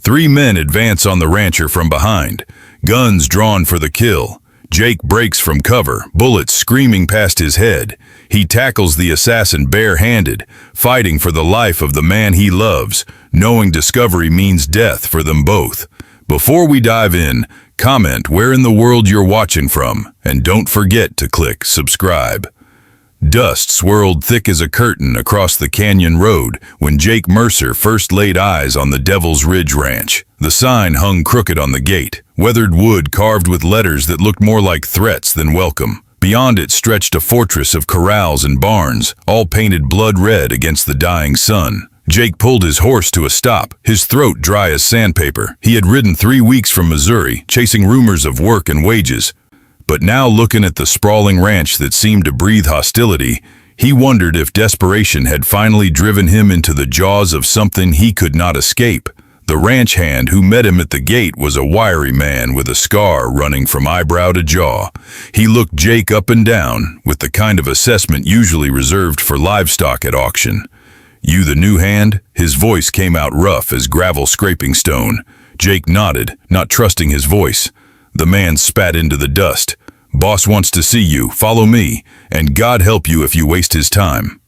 Three men advance on the rancher from behind, guns drawn for the kill. Jake breaks from cover, bullets screaming past his head. He tackles the assassin bare-handed, fighting for the life of the man he loves, knowing discovery means death for them both. Before we dive in, comment where in the world you're watching from, and don't forget to click subscribe. Dust swirled thick as a curtain across the canyon road when Jake Mercer first laid eyes on the Devil's Ridge Ranch. The sign hung crooked on the gate, weathered wood carved with letters that looked more like threats than welcome. Beyond it stretched a fortress of corrals and barns, all painted blood red against the dying sun. Jake pulled his horse to a stop, his throat dry as sandpaper. He had ridden 3 weeks from Missouri, chasing rumors of work and wages. But now, looking at the sprawling ranch that seemed to breathe hostility, he wondered if desperation had finally driven him into the jaws of something he could not escape. The ranch hand who met him at the gate was a wiry man with a scar running from eyebrow to jaw. He looked Jake up and down, with the kind of assessment usually reserved for livestock at auction. "You the new hand?" His voice came out rough as gravel scraping stone. Jake nodded, not trusting his voice. The man spat into the dust. "Boss wants to see you, follow me, and God help you if you waste his time."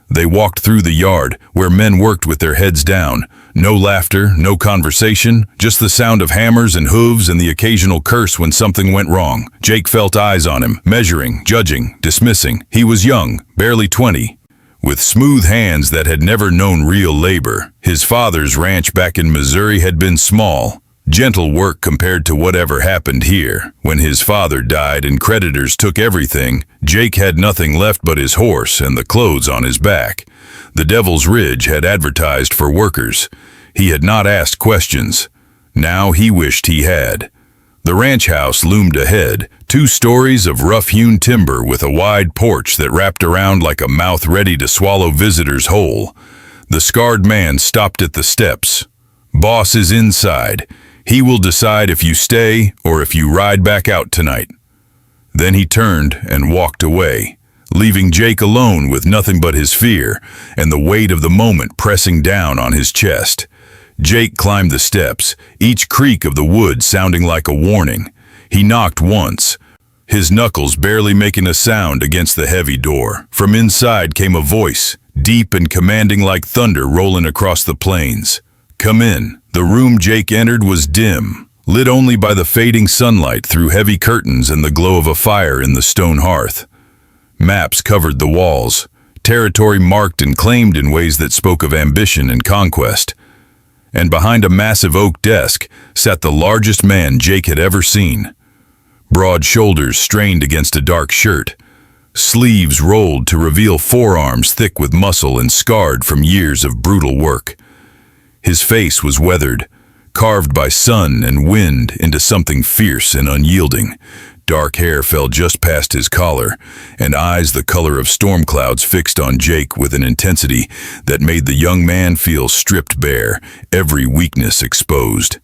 They walked through the yard, where men worked with their heads down. No laughter, no conversation, just the sound of hammers and hooves and the occasional curse when something went wrong. Jake felt eyes on him, measuring, judging, dismissing. He was young, barely 20, with smooth hands that had never known real labor. His father's ranch back in Missouri had been small, gentle work compared to whatever happened here. When his father died and creditors took everything, Jake had nothing left but his horse and the clothes on his back. The Devil's Ridge had advertised for workers. He had not asked questions. Now he wished he had. The ranch house loomed ahead, 2 stories of rough-hewn timber with a wide porch that wrapped around like a mouth ready to swallow visitors whole. The scarred man stopped at the steps. "Boss is inside. He will decide if you stay or if you ride back out tonight." Then he turned and walked away, leaving Jake alone with nothing but his fear and the weight of the moment pressing down on his chest. Jake climbed the steps, each creak of the wood sounding like a warning. He knocked once, his knuckles barely making a sound against the heavy door. From inside came a voice, deep and commanding like thunder rolling across the plains. "Come in." The room Jake entered was dim, lit only by the fading sunlight through heavy curtains and the glow of a fire in the stone hearth. Maps covered the walls, territory marked and claimed in ways that spoke of ambition and conquest. And behind a massive oak desk sat the largest man Jake had ever seen. Broad shoulders strained against a dark shirt, sleeves rolled to reveal forearms thick with muscle and scarred from years of brutal work. His face was weathered, carved by sun and wind into something fierce and unyielding. Dark hair fell just past his collar, and eyes the color of storm clouds fixed on Jake with an intensity that made the young man feel stripped bare, every weakness exposed.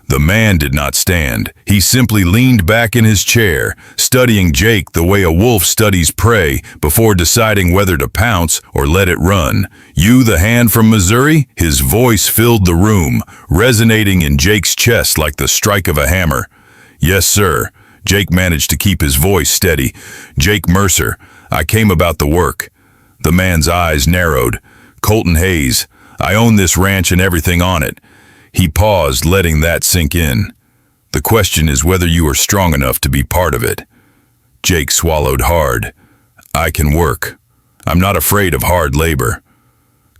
The man did not stand. He simply leaned back in his chair, studying Jake the way a wolf studies prey before deciding whether to pounce or let it run. "You the hand from Missouri?" His voice filled the room, resonating in Jake's chest like the strike of a hammer. "Yes, sir." Jake managed to keep his voice steady. "Jake Mercer. I came about the work." The man's eyes narrowed. "Colton Hayes. I own this ranch and everything on it." He paused, letting that sink in. "The question is whether you are strong enough to be part of it." Jake swallowed hard. "I can work. I'm not afraid of hard labor."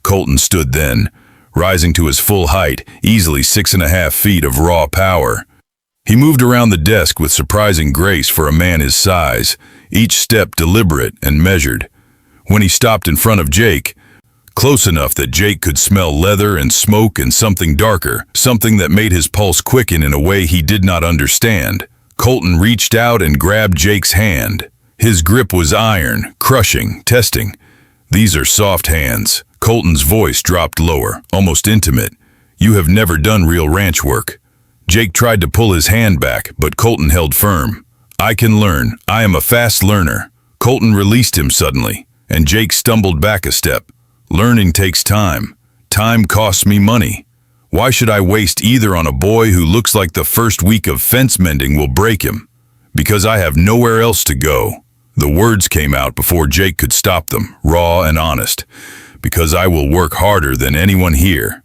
Colton stood then, rising to his full height, easily 6.5 feet of raw power. He moved around the desk with surprising grace for a man his size, each step deliberate and measured. When he stopped in front of Jake, close enough that Jake could smell leather and smoke and something darker, something that made his pulse quicken in a way he did not understand, Colton reached out and grabbed Jake's hand. His grip was iron, crushing, testing. "These are soft hands." Colton's voice dropped lower, almost intimate. "You have never done real ranch work." Jake tried to pull his hand back, but Colton held firm. "I can learn. I am a fast learner." Colton released him suddenly, and Jake stumbled back a step. "Learning takes time. Time costs me money." Why should I waste either on a boy who looks like the first week of fence mending will break him? Because I have nowhere else to go. The words came out before Jake could stop them, raw and honest. Because I will work harder than anyone here.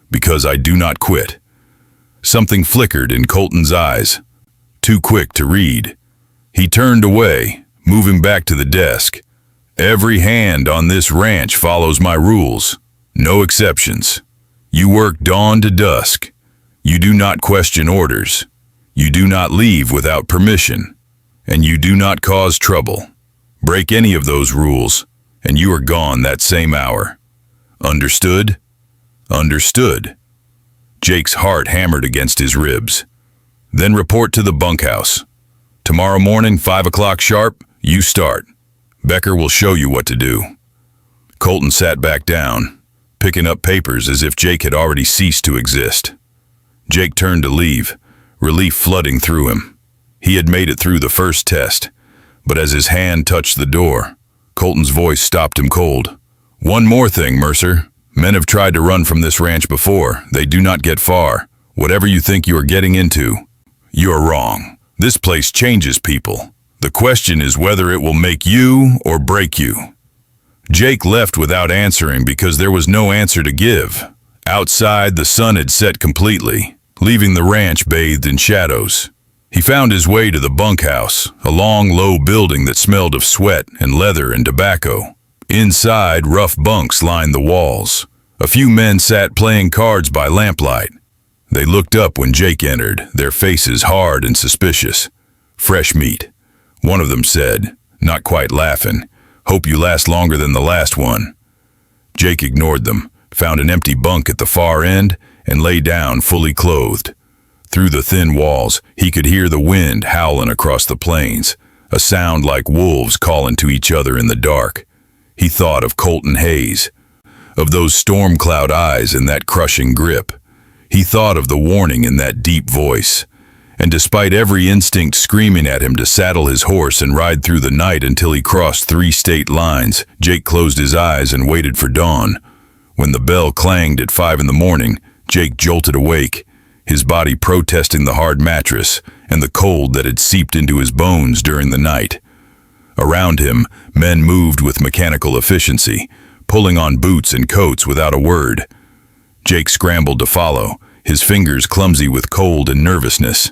Because I do not quit. Something flickered in Colton's eyes. Too quick to read. He turned away, moving back to the desk. Every hand on this ranch follows my rules. No exceptions. You work dawn to dusk. You do not question orders. You do not leave without permission. And you do not cause trouble. Break any of those rules, and you are gone that same hour. Understood? Understood. Jake's heart hammered against his ribs. Then report to the bunkhouse. Tomorrow morning, 5 o'clock sharp, you start. Becker will show you what to do. Colton sat back down, picking up papers as if Jake had already ceased to exist. Jake turned to leave, relief flooding through him. He had made it through the first test, but as his hand touched the door, Colton's voice stopped him cold. One more thing, Mercer. Men have tried to run from this ranch before. They do not get far. Whatever you think you are getting into, you are wrong. This place changes people. The question is whether it will make you or break you. Jake left without answering because there was no answer to give. Outside, the sun had set completely, leaving the ranch bathed in shadows. He found his way to the bunkhouse, a long, low building that smelled of sweat and leather and tobacco. Inside, rough bunks lined the walls. A few men sat playing cards by lamplight. They looked up when Jake entered, their faces hard and suspicious. Fresh meat. One of them said, not quite laughing, "Hope you last longer than the last one." Jake ignored them, found an empty bunk at the far end, and lay down fully clothed. Through the thin walls, he could hear the wind howling across the plains, a sound like wolves calling to each other in the dark. He thought of Colton Hayes, of those storm cloud eyes and that crushing grip. He thought of the warning in that deep voice. And despite every instinct screaming at him to saddle his horse and ride through the night until he crossed 3 state lines, Jake closed his eyes and waited for dawn. When the bell clanged at 5 in the morning, Jake jolted awake, his body protesting the hard mattress and the cold that had seeped into his bones during the night. Around him, men moved with mechanical efficiency, pulling on boots and coats without a word. Jake scrambled to follow, his fingers clumsy with cold and nervousness.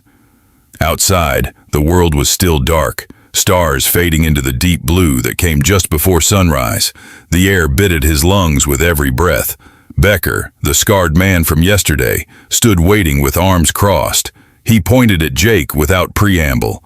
Outside, the world was still dark, stars fading into the deep blue that came just before sunrise. The air bit at his lungs with every breath. Becker, the scarred man from yesterday, stood waiting with arms crossed. He pointed at Jake without preamble.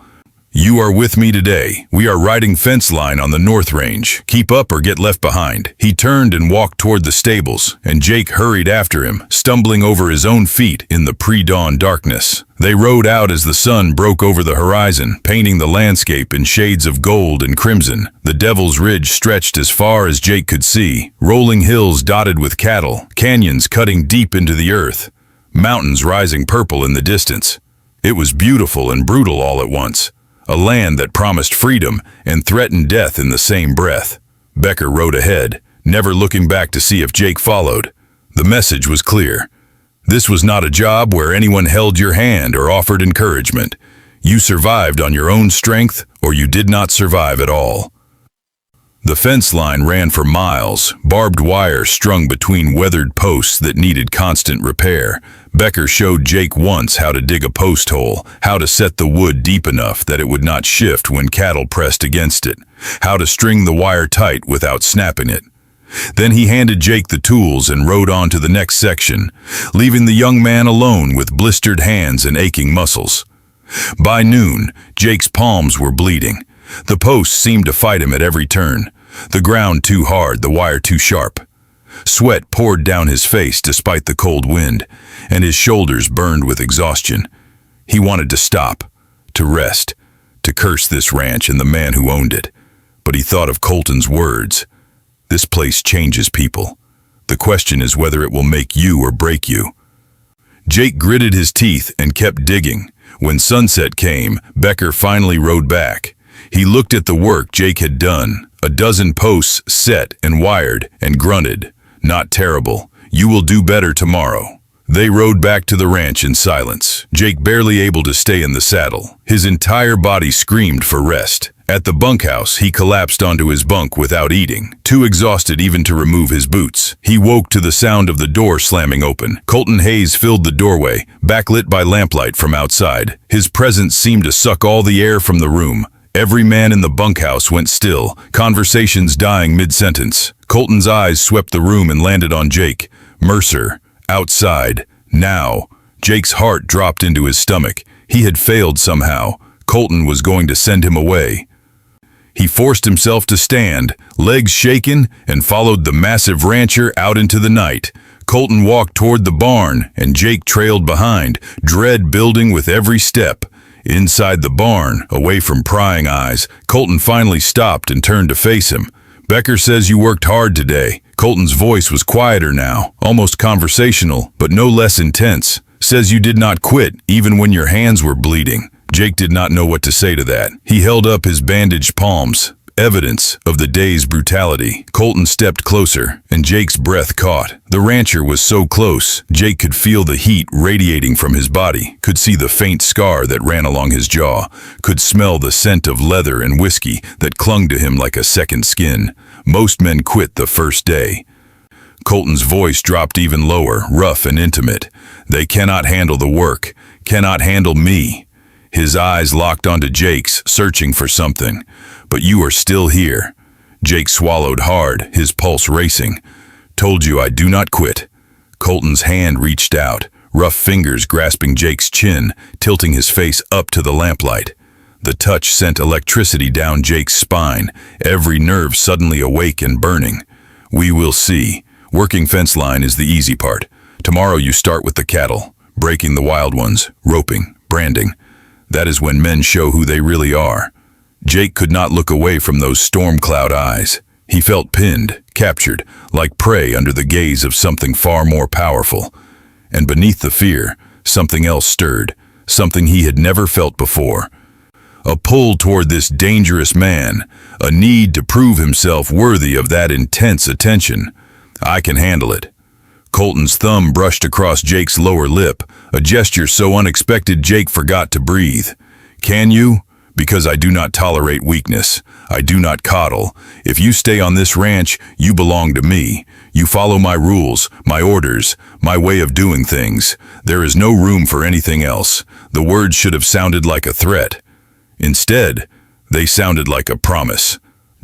"You are with me today. We are riding fence line on the North Range. Keep up or get left behind." He turned and walked toward the stables, and Jake hurried after him, stumbling over his own feet in the pre-dawn darkness. They rode out as the sun broke over the horizon, painting the landscape in shades of gold and crimson. The Devil's Ridge stretched as far as Jake could see, rolling hills dotted with cattle, canyons cutting deep into the earth, mountains rising purple in the distance. It was beautiful and brutal all at once. A land that promised freedom and threatened death in the same breath. Becker rode ahead, never looking back to see if Jake followed. The message was clear. This was not a job where anyone held your hand or offered encouragement. You survived on your own strength, or you did not survive at all. The fence line ran for miles, barbed wire strung between weathered posts that needed constant repair. Becker showed Jake once how to dig a post hole, how to set the wood deep enough that it would not shift when cattle pressed against it, how to string the wire tight without snapping it. Then he handed Jake the tools and rode on to the next section, leaving the young man alone with blistered hands and aching muscles. By noon, Jake's palms were bleeding. The posts seemed to fight him at every turn. The ground too hard, the wire too sharp. Sweat poured down his face despite the cold wind, and his shoulders burned with exhaustion. He wanted to stop, to rest, to curse this ranch and the man who owned it. But he thought of Colton's words. This place changes people. The question is whether it will make you or break you. Jake gritted his teeth and kept digging. When sunset came, Becker finally rode back. He looked at the work Jake had done, a dozen posts set and wired, and grunted, "Not terrible. You will do better tomorrow." They rode back to the ranch in silence, Jake barely able to stay in the saddle. His entire body screamed for rest. At the bunkhouse, he collapsed onto his bunk without eating, too exhausted even to remove his boots. He woke to the sound of the door slamming open. Colton Hayes filled the doorway, backlit by lamplight from outside. His presence seemed to suck all the air from the room. Every man in the bunkhouse went still, conversations dying mid-sentence. Colton's eyes swept the room and landed on Jake. Mercer. Outside. Now. Jake's heart dropped into his stomach. He had failed somehow. Colton was going to send him away. He forced himself to stand, legs shaken, and followed the massive rancher out into the night. Colton walked toward the barn, and Jake trailed behind, dread building with every step. Inside the barn, away from prying eyes, Colton finally stopped and turned to face him. "Becker says you worked hard today." Colton's voice was quieter now, almost conversational, but no less intense. "Says you did not quit, even when your hands were bleeding." Jake did not know what to say to that. He held up his bandaged palms, evidence of the day's brutality. Colton stepped closer, and Jake's breath caught. The rancher was so close, Jake could feel the heat radiating from his body, could see the faint scar that ran along his jaw, could smell the scent of leather and whiskey that clung to him like a second skin. Most men quit the first day. Colton's voice dropped even lower, rough and intimate. "They cannot handle the work, cannot handle me." His eyes locked onto Jake's, searching for something. "But you are still here." Jake swallowed hard, his pulse racing. "Told you I do not quit." Colton's hand reached out, rough fingers grasping Jake's chin, tilting his face up to the lamplight. The touch sent electricity down Jake's spine, every nerve suddenly awake and burning. "We will see. Working fence line is the easy part. Tomorrow you start with the cattle, breaking the wild ones, roping, branding. That is when men show who they really are." Jake could not look away from those storm cloud eyes. He felt pinned, captured, like prey under the gaze of something far more powerful. And beneath the fear, something else stirred, something he had never felt before. A pull toward this dangerous man, a need to prove himself worthy of that intense attention. "I can handle it." Colton's thumb brushed across Jake's lower lip, a gesture so unexpected Jake forgot to breathe. "Can you? Because I do not tolerate weakness. I do not coddle. If you stay on this ranch, you belong to me. You follow my rules, my orders, my way of doing things. There is no room for anything else." The words should have sounded like a threat. Instead, they sounded like a promise,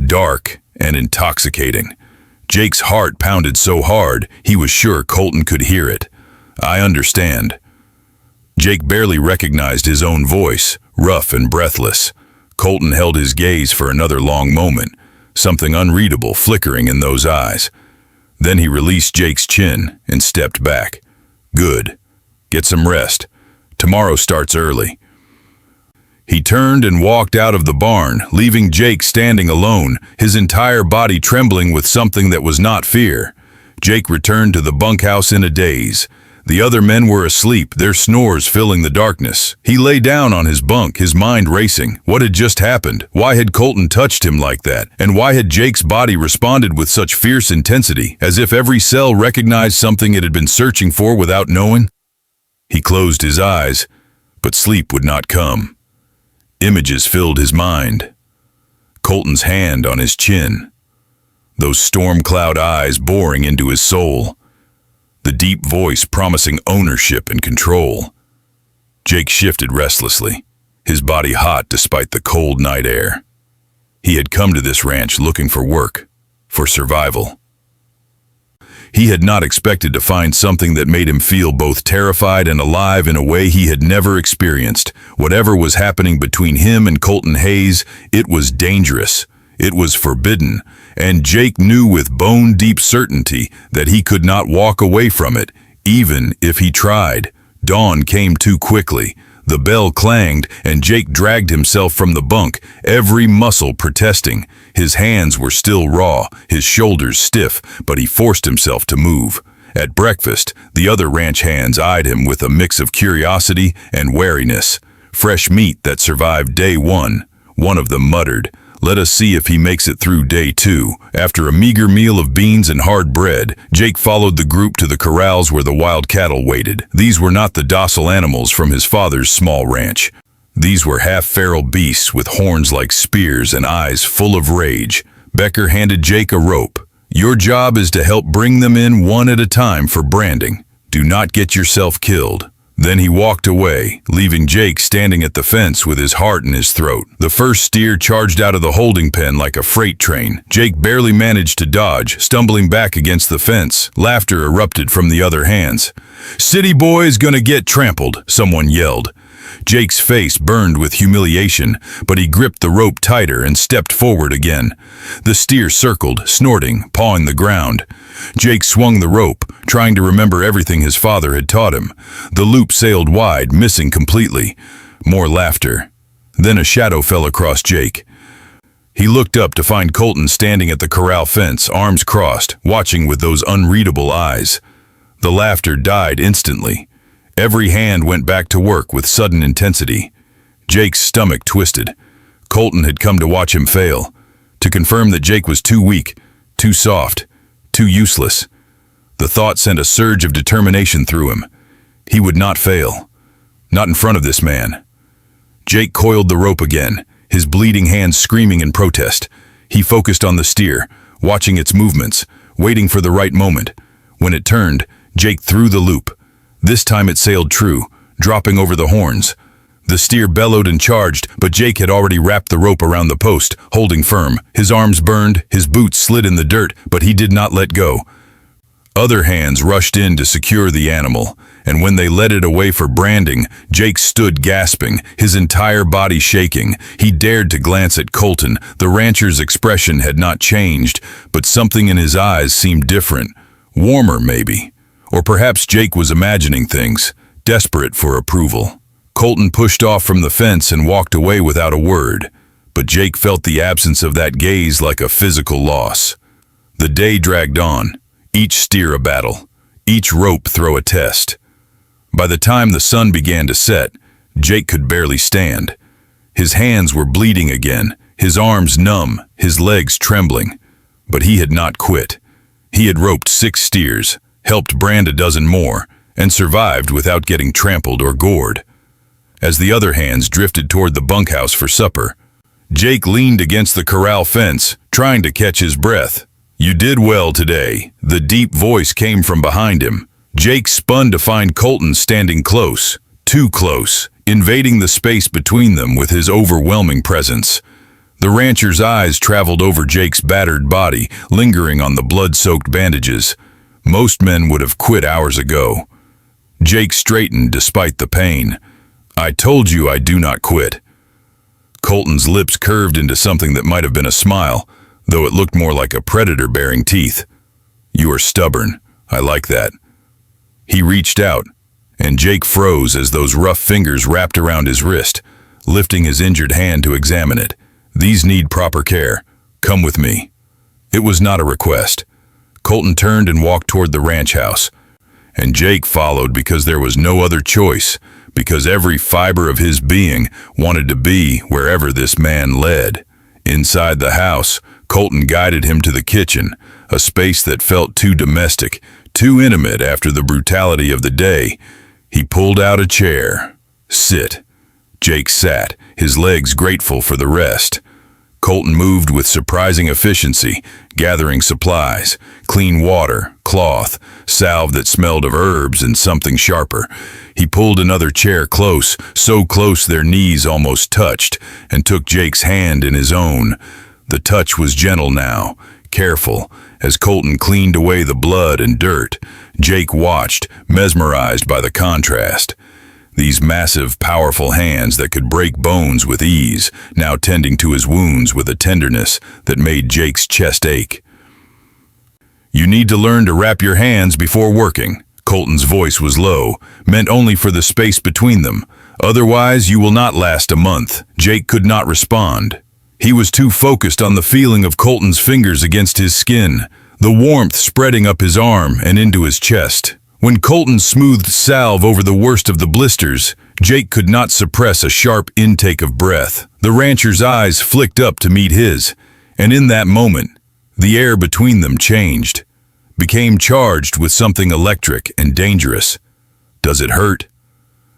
dark and intoxicating. Jake's heart pounded so hard, he was sure Colton could hear it. "I understand." Jake barely recognized his own voice, rough and breathless. Colton held his gaze for another long moment, something unreadable flickering in those eyes. Then he released Jake's chin and stepped back. "Good. Get some rest. Tomorrow starts early." He turned and walked out of the barn, leaving Jake standing alone, his entire body trembling with something that was not fear. Jake returned to the bunkhouse in a daze. The other men were asleep, their snores filling the darkness. He lay down on his bunk, his mind racing. What had just happened? Why had Colton touched him like that? And why had Jake's body responded with such fierce intensity, as if every cell recognized something it had been searching for without knowing? He closed his eyes, but sleep would not come. Images filled his mind. Colton's hand on his chin. Those storm cloud eyes boring into his soul. The deep voice promising ownership and control. Jake shifted restlessly, his body hot despite the cold night air. He had come to this ranch looking for work, for survival. He had not expected to find something that made him feel both terrified and alive in a way he had never experienced. Whatever was happening between him and Colton Hayes, it was dangerous. It was forbidden, and Jake knew with bone-deep certainty that he could not walk away from it, even if he tried. Dawn came too quickly. The bell clanged, and Jake dragged himself from the bunk, every muscle protesting. His hands were still raw, his shoulders stiff, but he forced himself to move. At breakfast, the other ranch hands eyed him with a mix of curiosity and wariness. Fresh meat that survived day one. One of them muttered, Let us see if he makes it through day 2. After a meager meal of beans and hard bread, Jake followed the group to the corrals where the wild cattle waited. These were not the docile animals from his father's small ranch. These were half-feral beasts with horns like spears and eyes full of rage. Becker handed Jake a rope. Your job is to help bring them in one at a time for branding. Do not get yourself killed. Then he walked away, leaving Jake standing at the fence with his heart in his throat. The first steer charged out of the holding pen like a freight train. Jake barely managed to dodge, stumbling back against the fence. Laughter erupted from the other hands. "City boy's gonna get trampled," someone yelled. Jake's face burned with humiliation, but he gripped the rope tighter and stepped forward again. The steer circled, snorting, pawing the ground. Jake swung the rope, trying to remember everything his father had taught him. The loop sailed wide, missing completely. More laughter. Then a shadow fell across Jake. He looked up to find Colton standing at the corral fence, arms crossed, watching with those unreadable eyes. The laughter died instantly. Every hand went back to work with sudden intensity. Jake's stomach twisted. Colton had come to watch him fail, to confirm that Jake was too weak, too soft, too useless. The thought sent a surge of determination through him. He would not fail. Not in front of this man. Jake coiled the rope again, his bleeding hands screaming in protest. He focused on the steer, watching its movements, waiting for the right moment. When it turned, Jake threw the loop. This time it sailed true, dropping over the horns. The steer bellowed and charged, but Jake had already wrapped the rope around the post, holding firm. His arms burned, his boots slid in the dirt, but he did not let go. Other hands rushed in to secure the animal, and when they led it away for branding, Jake stood gasping, his entire body shaking. He dared to glance at Colton. The rancher's expression had not changed, but something in his eyes seemed different. Warmer, maybe. Or perhaps Jake was imagining things, desperate for approval. Colton pushed off from the fence and walked away without a word, but Jake felt the absence of that gaze like a physical loss. The day dragged on, each steer a battle, each rope throw a test. By the time the sun began to set, Jake could barely stand. His hands were bleeding again, his arms numb, his legs trembling. But he had not quit. He had roped 6 steers, helped brand a dozen more, and survived without getting trampled or gored. As the other hands drifted toward the bunkhouse for supper, Jake leaned against the corral fence, trying to catch his breath. "You did well today," the deep voice came from behind him. Jake spun to find Colton standing close, too close, invading the space between them with his overwhelming presence. The rancher's eyes traveled over Jake's battered body, lingering on the blood-soaked bandages. Most men would have quit hours ago. Jake straightened despite the pain. "I told you I do not quit." Colton's lips curved into something that might have been a smile, though it looked more like a predator baring teeth. "You are stubborn. I like that." He reached out, and Jake froze as those rough fingers wrapped around his wrist, lifting his injured hand to examine it. "These need proper care. Come with me." It was not a request. Colton turned and walked toward the ranch house, and Jake followed because there was no other choice, because every fiber of his being wanted to be wherever this man led. Inside the house, Colton guided him to the kitchen, a space that felt too domestic, too intimate after the brutality of the day. He pulled out a chair. "Sit." Jake sat, his legs grateful for the rest. Colton moved with surprising efficiency, gathering supplies, clean water, cloth, salve that smelled of herbs and something sharper. He pulled another chair close, so close their knees almost touched, and took Jake's hand in his own. The touch was gentle now, careful. As Colton cleaned away the blood and dirt, Jake watched, mesmerized by the contrast. These massive, powerful hands that could break bones with ease, now tending to his wounds with a tenderness that made Jake's chest ache. "You need to learn to wrap your hands before working." Colton's voice was low, meant only for the space between them. "Otherwise, you will not last a month." Jake could not respond. He was too focused on the feeling of Colton's fingers against his skin, the warmth spreading up his arm and into his chest. When Colton smoothed salve over the worst of the blisters, Jake could not suppress a sharp intake of breath. The rancher's eyes flicked up to meet his, and in that moment, the air between them changed, became charged with something electric and dangerous. "Does it hurt?"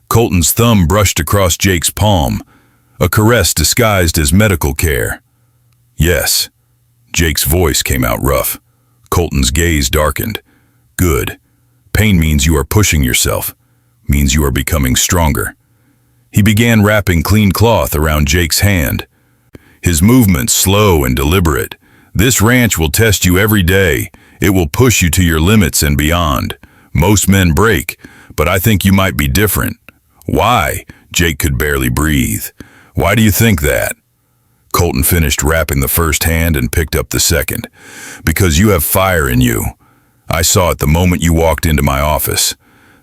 Colton's thumb brushed across Jake's palm, a caress disguised as medical care. "Yes." Jake's voice came out rough. Colton's gaze darkened. "Good. Pain means you are pushing yourself, means you are becoming stronger." He began wrapping clean cloth around Jake's hand, his movements slow and deliberate. "This ranch will test you every day. It will push you to your limits and beyond. Most men break, but I think you might be different." "Why?" Jake could barely breathe. "Why do you think that?" Colton finished wrapping the first hand and picked up the second. "Because you have fire in you. I saw it the moment you walked into my office.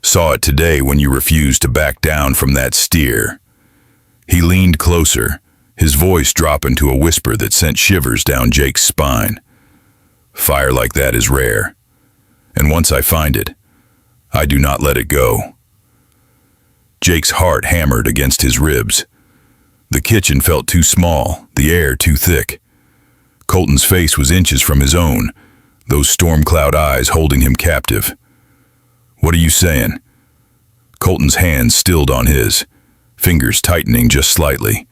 Saw it today when you refused to back down from that steer." He leaned closer, his voice dropping to a whisper that sent shivers down Jake's spine. "Fire like that is rare. And once I find it, I do not let it go." Jake's heart hammered against his ribs. The kitchen felt too small, the air too thick. Colton's face was inches from his own, those storm cloud eyes holding him captive. "What are you saying?" Colton's hands stilled on his, fingers tightening just slightly.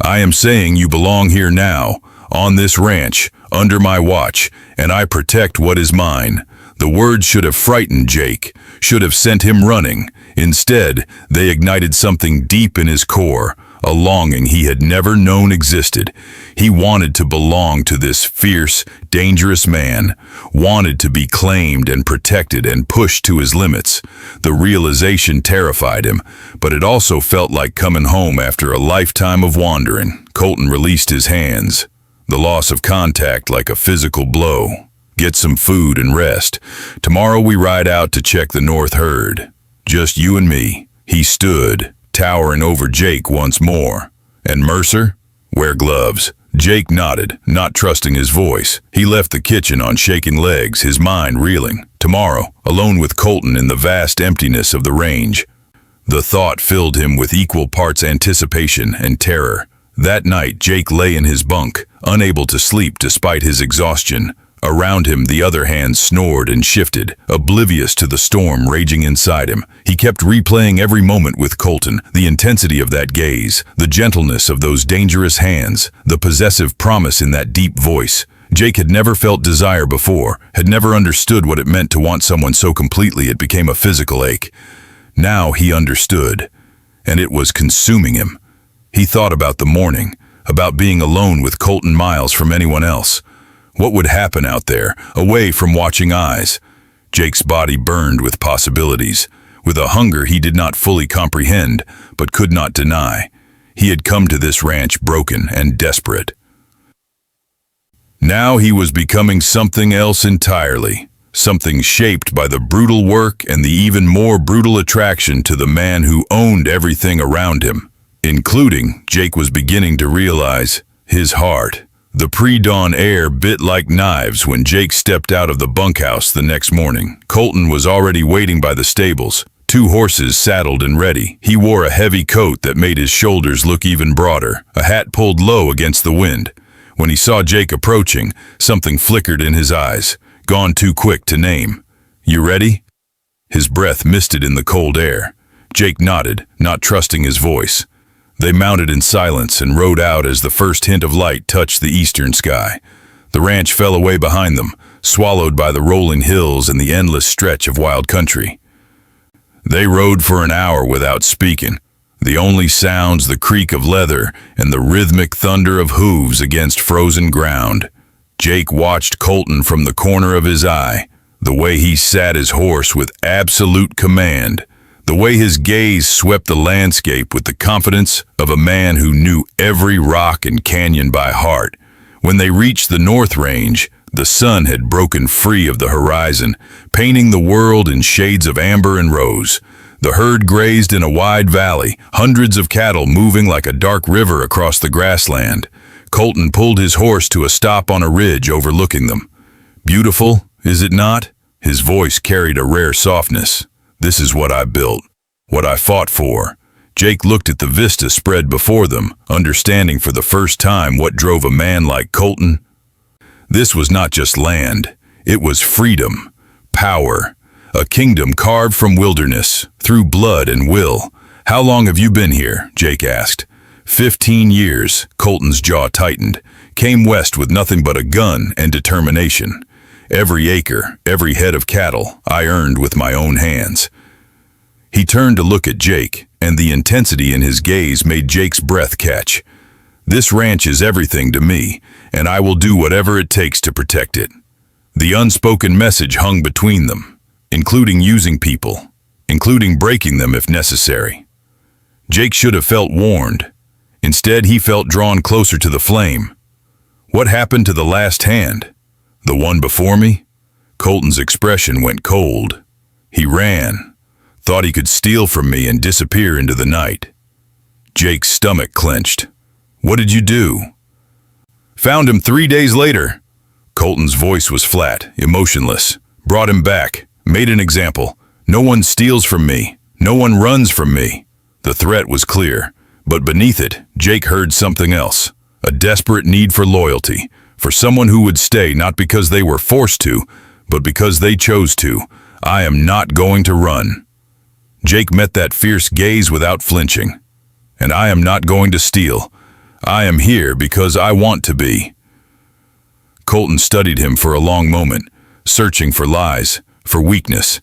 "I am saying you belong here now, on this ranch, under my watch, and I protect what is mine." The words should have frightened Jake, should have sent him running. Instead, they ignited something deep in his core, a longing he had never known existed. He wanted to belong to this fierce, dangerous man, wanted to be claimed and protected and pushed to his limits. The realization terrified him, but it also felt like coming home after a lifetime of wandering. Colton released his hands, the loss of contact like a physical blow. "Get some food and rest. Tomorrow we ride out to check the north herd. Just you and me." He stood, towering over Jake once more. "And Mercer? Wear gloves." Jake nodded, not trusting his voice. He left the kitchen on shaking legs, his mind reeling. Tomorrow, alone with Colton in the vast emptiness of the range. The thought filled him with equal parts anticipation and terror. That night, Jake lay in his bunk, unable to sleep despite his exhaustion. Around him, the other hand snored and shifted, oblivious to the storm raging inside him. He kept replaying every moment with Colton, the intensity of that gaze, the gentleness of those dangerous hands, the possessive promise in that deep voice. Jake had never felt desire before, had never understood what it meant to want someone so completely it became a physical ache. Now he understood, and it was consuming him. He thought about the morning, about being alone with Colton miles from anyone else. What would happen out there, away from watching eyes? Jake's body burned with possibilities, with a hunger he did not fully comprehend, but could not deny. He had come to this ranch broken and desperate. Now he was becoming something else entirely, something shaped by the brutal work and the even more brutal attraction to the man who owned everything around him, including, Jake was beginning to realize, his heart. The pre-dawn air bit like knives when Jake stepped out of the bunkhouse the next morning. Colton was already waiting by the stables, 2 horses saddled and ready. He wore a heavy coat that made his shoulders look even broader, a hat pulled low against the wind. When he saw Jake approaching, something flickered in his eyes, gone too quick to name. "You ready?" His breath misted in the cold air. Jake nodded, not trusting his voice. They mounted in silence and rode out as the first hint of light touched the eastern sky. The ranch fell away behind them, swallowed by the rolling hills and the endless stretch of wild country. They rode for an hour without speaking, the only sounds the creak of leather and the rhythmic thunder of hooves against frozen ground. Jake watched Colton from the corner of his eye, the way he sat his horse with absolute command, the way his gaze swept the landscape with the confidence of a man who knew every rock and canyon by heart. When they reached the North Range, the sun had broken free of the horizon, painting the world in shades of amber and rose. The herd grazed in a wide valley, hundreds of cattle moving like a dark river across the grassland. Colton pulled his horse to a stop on a ridge overlooking them. "Beautiful, is it not?" His voice carried a rare softness. "This is what I built, what I fought for." Jake looked at the vista spread before them, understanding for the first time what drove a man like Colton. This was not just land. It was freedom, power, a kingdom carved from wilderness, through blood and will. "How long have you been here?" Jake asked. 15 years, Colton's jaw tightened. Came west with nothing but a gun and determination. Every acre, every head of cattle, I earned with my own hands. He turned to look at Jake, and the intensity in his gaze made Jake's breath catch. "This ranch is everything to me, and I will do whatever it takes to protect it." The unspoken message hung between them, including using people, including breaking them if necessary. Jake should have felt warned. Instead, he felt drawn closer to the flame. What happened to the last hand? The one before me? Colton's expression went cold. He ran, thought he could steal from me and disappear into the night. Jake's stomach clenched. "What did you do?" "Found him 3 days later." Colton's voice was flat, emotionless. "Brought him back, made an example. No one steals from me. No one runs from me." The threat was clear, but beneath it, Jake heard something else. A desperate need for loyalty, for someone who would stay not because they were forced to, but because they chose to. "I am not going to run." Jake met that fierce gaze without flinching. "And I am not going to steal. I am here because I want to be." Colton studied him for a long moment, searching for lies, for weakness.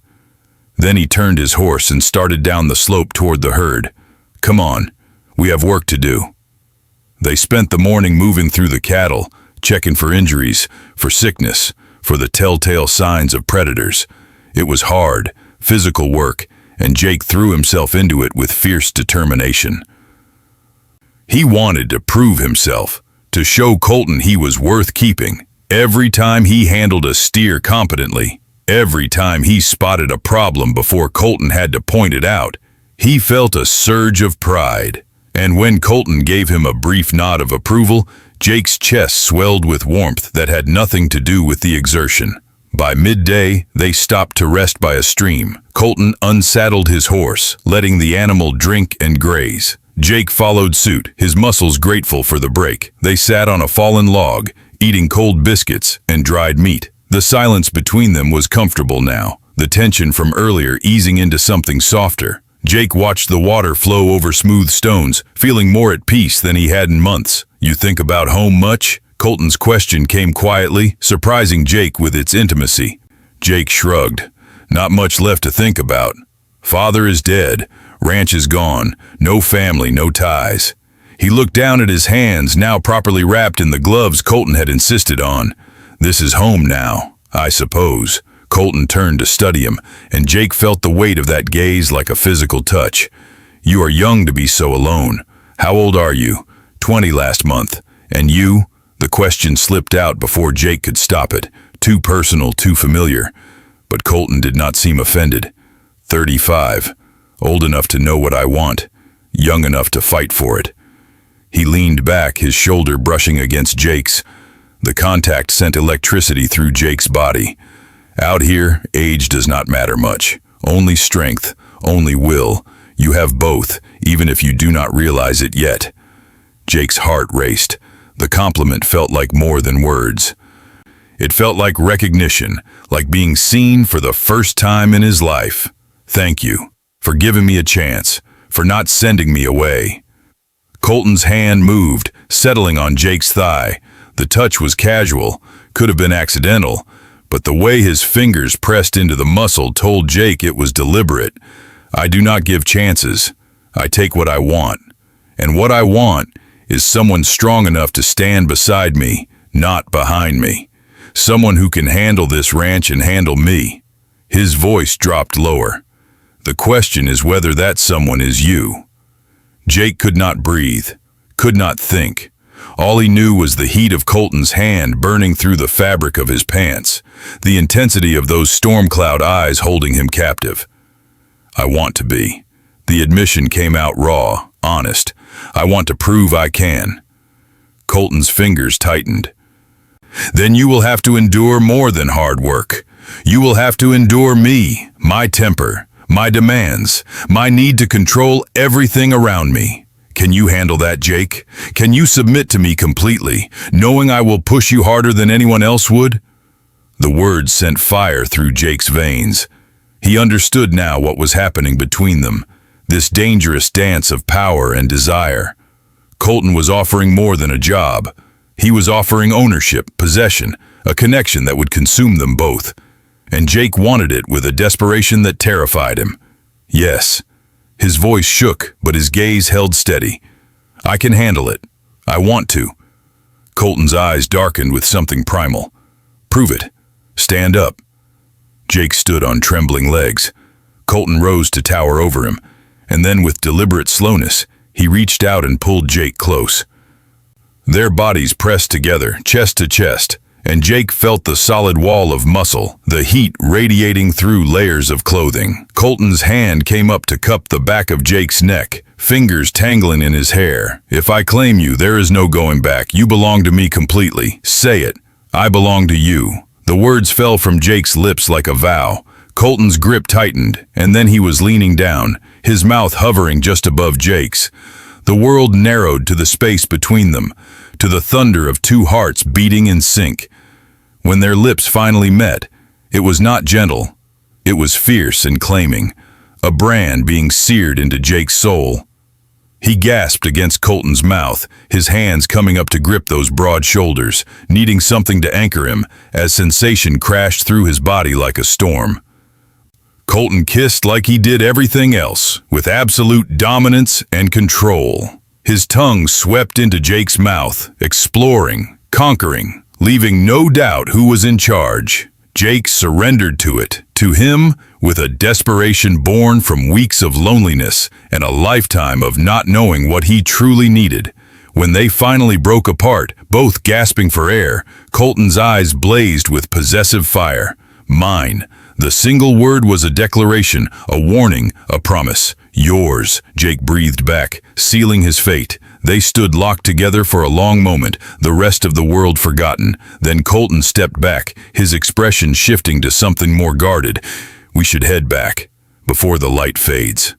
Then he turned his horse and started down the slope toward the herd. "Come on, we have work to do." They spent the morning moving through the cattle, checking for injuries, for sickness, for the telltale signs of predators. It was hard, physical work, and Jake threw himself into it with fierce determination. He wanted to prove himself, to show Colton he was worth keeping. Every time he handled a steer competently, every time he spotted a problem before Colton had to point it out, he felt a surge of pride. And when Colton gave him a brief nod of approval, Jake's chest swelled with warmth that had nothing to do with the exertion. By midday, they stopped to rest by a stream. Colton unsaddled his horse, letting the animal drink and graze. Jake followed suit, his muscles grateful for the break. They sat on a fallen log, eating cold biscuits and dried meat. The silence between them was comfortable now, the tension from earlier easing into something softer. Jake watched the water flow over smooth stones, feeling more at peace than he had in months. "You think about home much?" Colton's question came quietly, surprising Jake with its intimacy. Jake shrugged. "Not much left to think about. Father is dead, ranch is gone, no family, no ties." He looked down at his hands, now properly wrapped in the gloves Colton had insisted on. "This is home now, I suppose." Colton turned to study him, and Jake felt the weight of that gaze like a physical touch. "You are young to be so alone. How old are you?" 20 last month. "And you?" The question slipped out before Jake could stop it. Too personal, too familiar. But Colton did not seem offended. 35. Old enough to know what I want. Young enough to fight for it. He leaned back, his shoulder brushing against Jake's. The contact sent electricity through Jake's body. Out here, age does not matter much. Only strength, only will. You have both, even if you do not realize it yet. Jake's heart raced. The compliment felt like more than words. It felt like recognition, like being seen for the first time in his life. "Thank you, for giving me a chance, for not sending me away." Colton's hand moved, settling on Jake's thigh. The touch was casual, could have been accidental, but the way his fingers pressed into the muscle told Jake it was deliberate. "I do not give chances. I take what I want. And what I want is someone strong enough to stand beside me, not behind me. Someone who can handle this ranch and handle me." His voice dropped lower. "The question is whether that someone is you." Jake could not breathe, could not think. All he knew was the heat of Colton's hand burning through the fabric of his pants, the intensity of those storm cloud eyes holding him captive. "I want to be." The admission came out raw, honest. "I want to prove I can." Colton's fingers tightened. "Then you will have to endure more than hard work. You will have to endure me, my temper, my demands, my need to control everything around me. Can you handle that, Jake? Can you submit to me completely, knowing I will push you harder than anyone else would?" The words sent fire through Jake's veins. He understood now what was happening between them, this dangerous dance of power and desire. Colton was offering more than a job. He was offering ownership, possession, a connection that would consume them both. And Jake wanted it with a desperation that terrified him. "Yes." His voice shook, but his gaze held steady. "I can handle it. I want to." Colton's eyes darkened with something primal. "Prove it. Stand up." Jake stood on trembling legs. Colton rose to tower over him, and then with deliberate slowness, he reached out and pulled Jake close. Their bodies pressed together, chest to chest, and Jake felt the solid wall of muscle, the heat radiating through layers of clothing. Colton's hand came up to cup the back of Jake's neck, fingers tangling in his hair. "If I claim you, there is no going back. You belong to me completely. Say it. I belong to you." The words fell from Jake's lips like a vow. Colton's grip tightened, and then he was leaning down, his mouth hovering just above Jake's. The world narrowed to the space between them, to the thunder of two hearts beating in sync. When their lips finally met, it was not gentle. It was fierce and claiming, a brand being seared into Jake's soul. He gasped against Colton's mouth, his hands coming up to grip those broad shoulders, needing something to anchor him as sensation crashed through his body like a storm. Colton kissed like he did everything else, with absolute dominance and control. His tongue swept into Jake's mouth, exploring, conquering, leaving no doubt who was in charge. Jake surrendered to it, to him, with a desperation born from weeks of loneliness and a lifetime of not knowing what he truly needed. When they finally broke apart, both gasping for air, Colton's eyes blazed with possessive fire. "Mine." The single word was a declaration, a warning, a promise. "Yours," Jake breathed back, sealing his fate. They stood locked together for a long moment, the rest of the world forgotten. Then Colton stepped back, his expression shifting to something more guarded. "We should head back, before the light fades."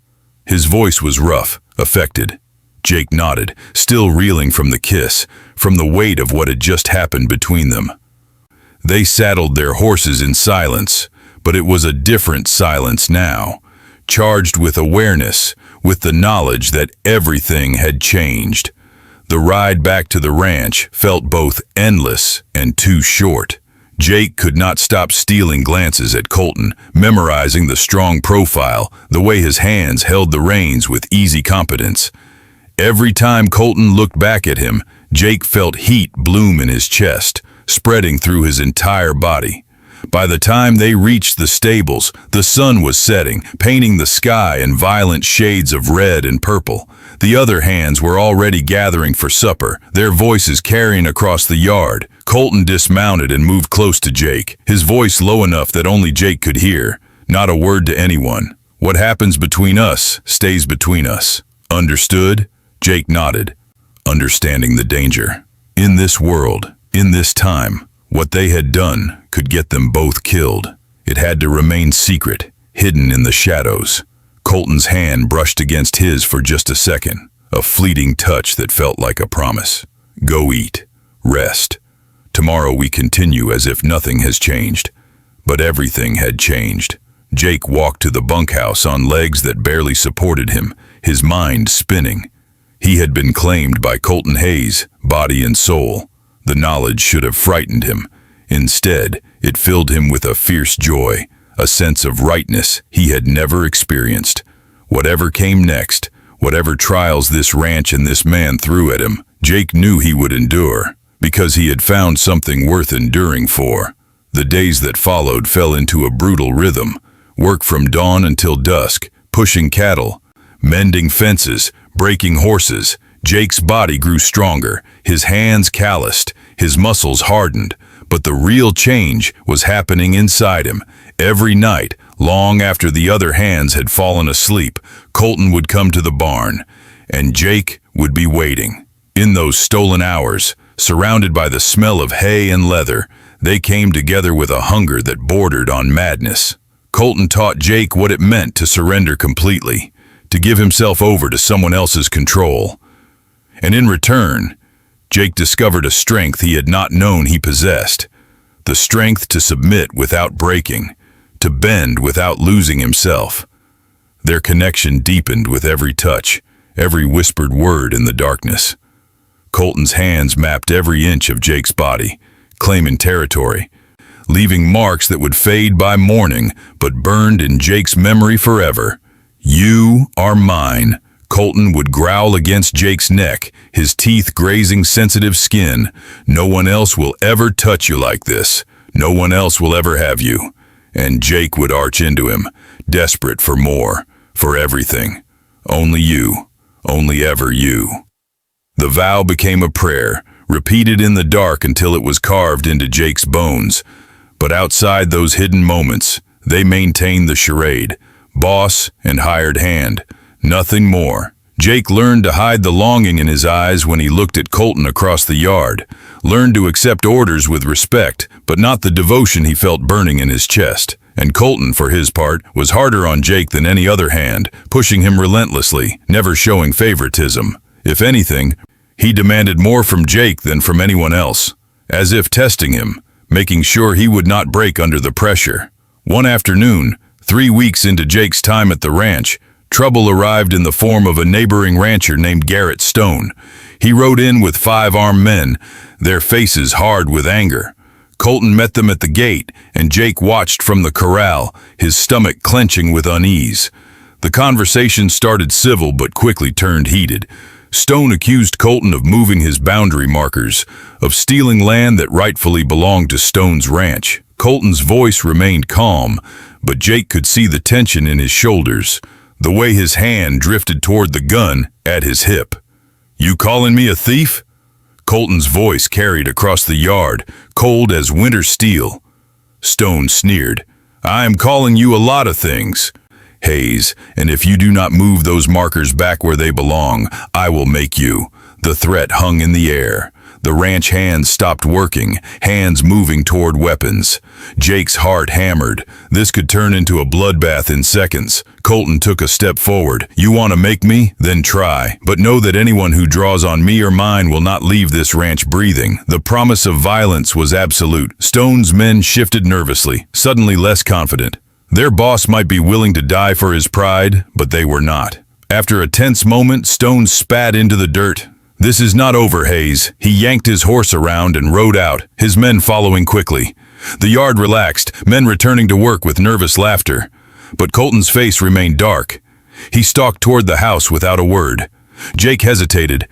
His voice was rough, affected. Jake nodded, still reeling from the kiss, from the weight of what had just happened between them. They saddled their horses in silence, but it was a different silence now, charged with awareness, with the knowledge that everything had changed. The ride back to the ranch felt both endless and too short. Jake could not stop stealing glances at Colton, memorizing the strong profile, the way his hands held the reins with easy competence. Every time Colton looked back at him, Jake felt heat bloom in his chest, spreading through his entire body. By the time they reached the stables, the sun was setting, painting the sky in violent shades of red and purple. The other hands were already gathering for supper, their voices carrying across the yard. Colton dismounted and moved close to Jake, his voice low enough that only Jake could hear. "Not a word to anyone. What happens between us stays between us. Understood?" Jake nodded, understanding the danger. In this world, in this time, what they had done could get them both killed. It had to remain secret, hidden in the shadows. Colton's hand brushed against his for just a second, a fleeting touch that felt like a promise. "Go eat. Rest. Tomorrow we continue as if nothing has changed." But everything had changed. Jake walked to the bunkhouse on legs that barely supported him, his mind spinning. He had been claimed by Colton Hayes, body and soul. The knowledge should have frightened him. Instead, it filled him with a fierce joy, a sense of rightness he had never experienced. Whatever came next, whatever trials this ranch and this man threw at him, Jake knew he would endure, because he had found something worth enduring for. The days that followed fell into a brutal rhythm, work from dawn until dusk, pushing cattle, mending fences, breaking horses. Jake's body grew stronger, his hands calloused, his muscles hardened, but the real change was happening inside him. Every night, long after the other hands had fallen asleep, Colton would come to the barn, and Jake would be waiting. In those stolen hours, surrounded by the smell of hay and leather, They came together with a hunger that bordered on madness. Colton taught Jake what it meant to surrender completely, to give himself over to someone else's control. And in return, Jake discovered a strength he had not known he possessed. The strength to submit without breaking, to bend without losing himself. Their connection deepened with every touch, every whispered word in the darkness. Colton's hands mapped every inch of Jake's body, claiming territory, leaving marks that would fade by morning, but burned in Jake's memory forever. "You are mine," Colton would growl against Jake's neck, his teeth grazing sensitive skin. "No one else will ever touch you like this. No one else will ever have you." And Jake would arch into him, desperate for more, for everything. "Only you, only ever you." The vow became a prayer, repeated in the dark until it was carved into Jake's bones. But outside those hidden moments, they maintained the charade, boss and hired hand, nothing more. Jake learned to hide the longing in his eyes when he looked at Colton across the yard, learned to accept orders with respect, but not the devotion he felt burning in his chest. And Colton, for his part, was harder on Jake than any other hand, pushing him relentlessly, never showing favoritism. If anything, he demanded more from Jake than from anyone else, as if testing him, making sure he would not break under the pressure. One afternoon, 3 weeks into Jake's time at the ranch, trouble arrived in the form of a neighboring rancher named Garrett Stone. He rode in with 5 armed men, their faces hard with anger. Colton met them at the gate, and Jake watched from the corral, his stomach clenching with unease. The conversation started civil but quickly turned heated. Stone accused Colton of moving his boundary markers, of stealing land that rightfully belonged to Stone's ranch. Colton's voice remained calm, but Jake could see the tension in his shoulders, the way his hand drifted toward the gun at his hip. "You calling me a thief?" Colton's voice carried across the yard, cold as winter steel. Stone sneered. "I am calling you a lot of things, Hayes, and if you do not move those markers back where they belong, I will make you." The threat hung in the air. The ranch hands stopped working, hands moving toward weapons. Jake's heart hammered. This could turn into a bloodbath in seconds. Colton took a step forward. "You want to make me? Then try. But know that anyone who draws on me or mine will not leave this ranch breathing." The promise of violence was absolute. Stone's men shifted nervously, suddenly less confident. Their boss might be willing to die for his pride, but they were not. After a tense moment, Stone spat into the dirt. "This is not over, Hayes." He yanked his horse around and rode out, his men following quickly. The yard relaxed, men returning to work with nervous laughter. But Colton's face remained dark. He stalked toward the house without a word. Jake hesitated,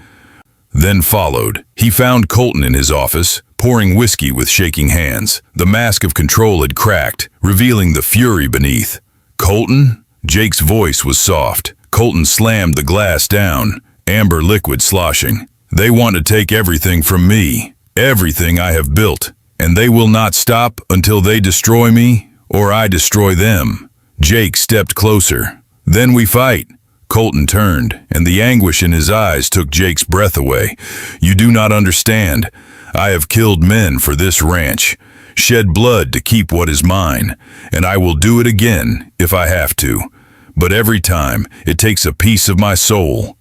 then followed. He found Colton in his office, pouring whiskey with shaking hands. The mask of control had cracked, revealing the fury beneath. "Colton?" Jake's voice was soft. Colton slammed the glass down, amber liquid sloshing. "They want to take everything from me, everything I have built, and they will not stop until they destroy me or I destroy them." Jake stepped closer. "Then we fight." Colton turned, and the anguish in his eyes took Jake's breath away. "You do not understand. I have killed men for this ranch, shed blood to keep what is mine, and I will do it again if I have to. But every time, it takes a piece of my soul."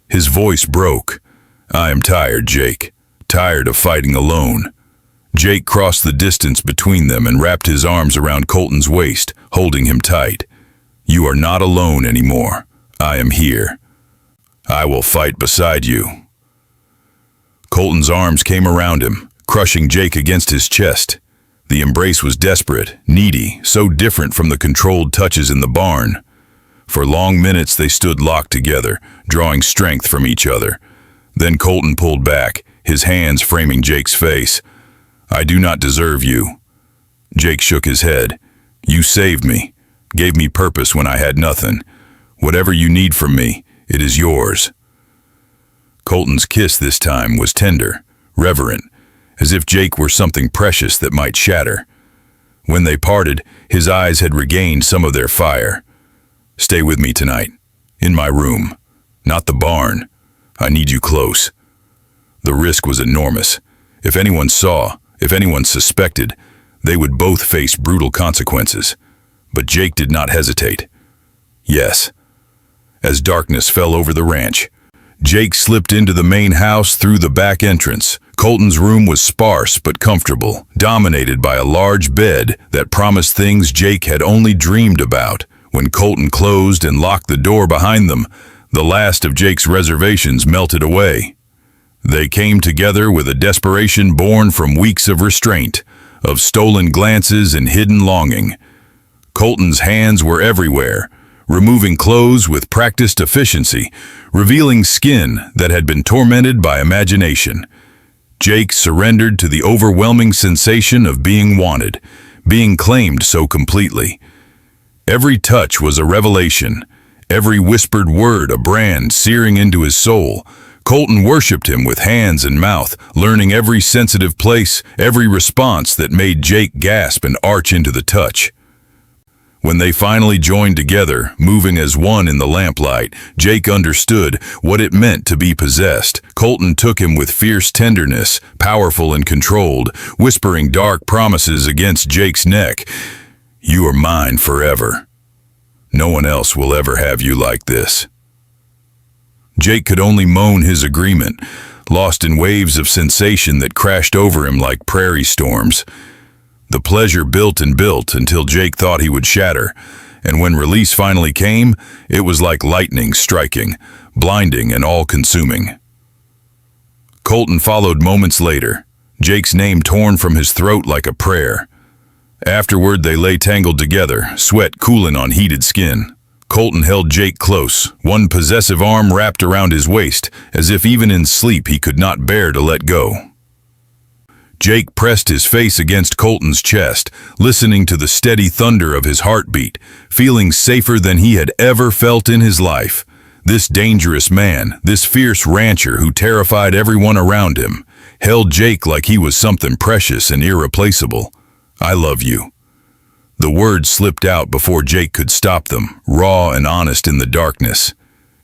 His voice broke. "I am tired, Jake. Tired of fighting alone." Jake crossed the distance between them and wrapped his arms around Colton's waist, holding him tight. "You are not alone anymore. I am here. I will fight beside you." Colton's arms came around him, crushing Jake against his chest. The embrace was desperate, needy, so different from the controlled touches in the barn. For long minutes they stood locked together, drawing strength from each other. Then Colton pulled back, his hands framing Jake's face. "I do not deserve you." Jake shook his head. "You saved me, gave me purpose when I had nothing. Whatever you need from me, it is yours." Colton's kiss this time was tender, reverent, as if Jake were something precious that might shatter. When they parted, his eyes had regained some of their fire. "Stay with me tonight, in my room, not the barn. I need you close." The risk was enormous. If anyone saw, If anyone suspected, they would both face brutal consequences. But Jake did not hesitate. Yes. As darkness fell over the ranch, Jake slipped into the main house through the back entrance. Colton's room was sparse but comfortable, dominated by a large bed that promised things Jake had only dreamed about. When Colton closed and locked the door behind them, the last of Jake's reservations melted away. They came together with a desperation born from weeks of restraint, of stolen glances and hidden longing. Colton's hands were everywhere, removing clothes with practiced efficiency, revealing skin that had been tormented by imagination. Jake surrendered to the overwhelming sensation of being wanted, being claimed so completely. Every touch was a revelation, every whispered word a brand searing into his soul. Colton worshipped him with hands and mouth, learning every sensitive place, every response that made Jake gasp and arch into the touch. When they finally joined together, moving as one in the lamplight, Jake understood what it meant to be possessed. Colton took him with fierce tenderness, powerful and controlled, whispering dark promises against Jake's neck. "You are mine forever. No one else will ever have you like this." Jake could only moan his agreement, lost in waves of sensation that crashed over him like prairie storms. The pleasure built and built until Jake thought he would shatter, and when release finally came, it was like lightning striking, blinding and all-consuming. Colton followed moments later, Jake's name torn from his throat like a prayer. Afterward, they lay tangled together, sweat cooling on heated skin. Colton held Jake close, one possessive arm wrapped around his waist, as if even in sleep he could not bear to let go. Jake pressed his face against Colton's chest, listening to the steady thunder of his heartbeat, feeling safer than he had ever felt in his life. This dangerous man, this fierce rancher who terrified everyone around him, held Jake like he was something precious and irreplaceable. "I love you." The words slipped out before Jake could stop them, raw and honest in the darkness.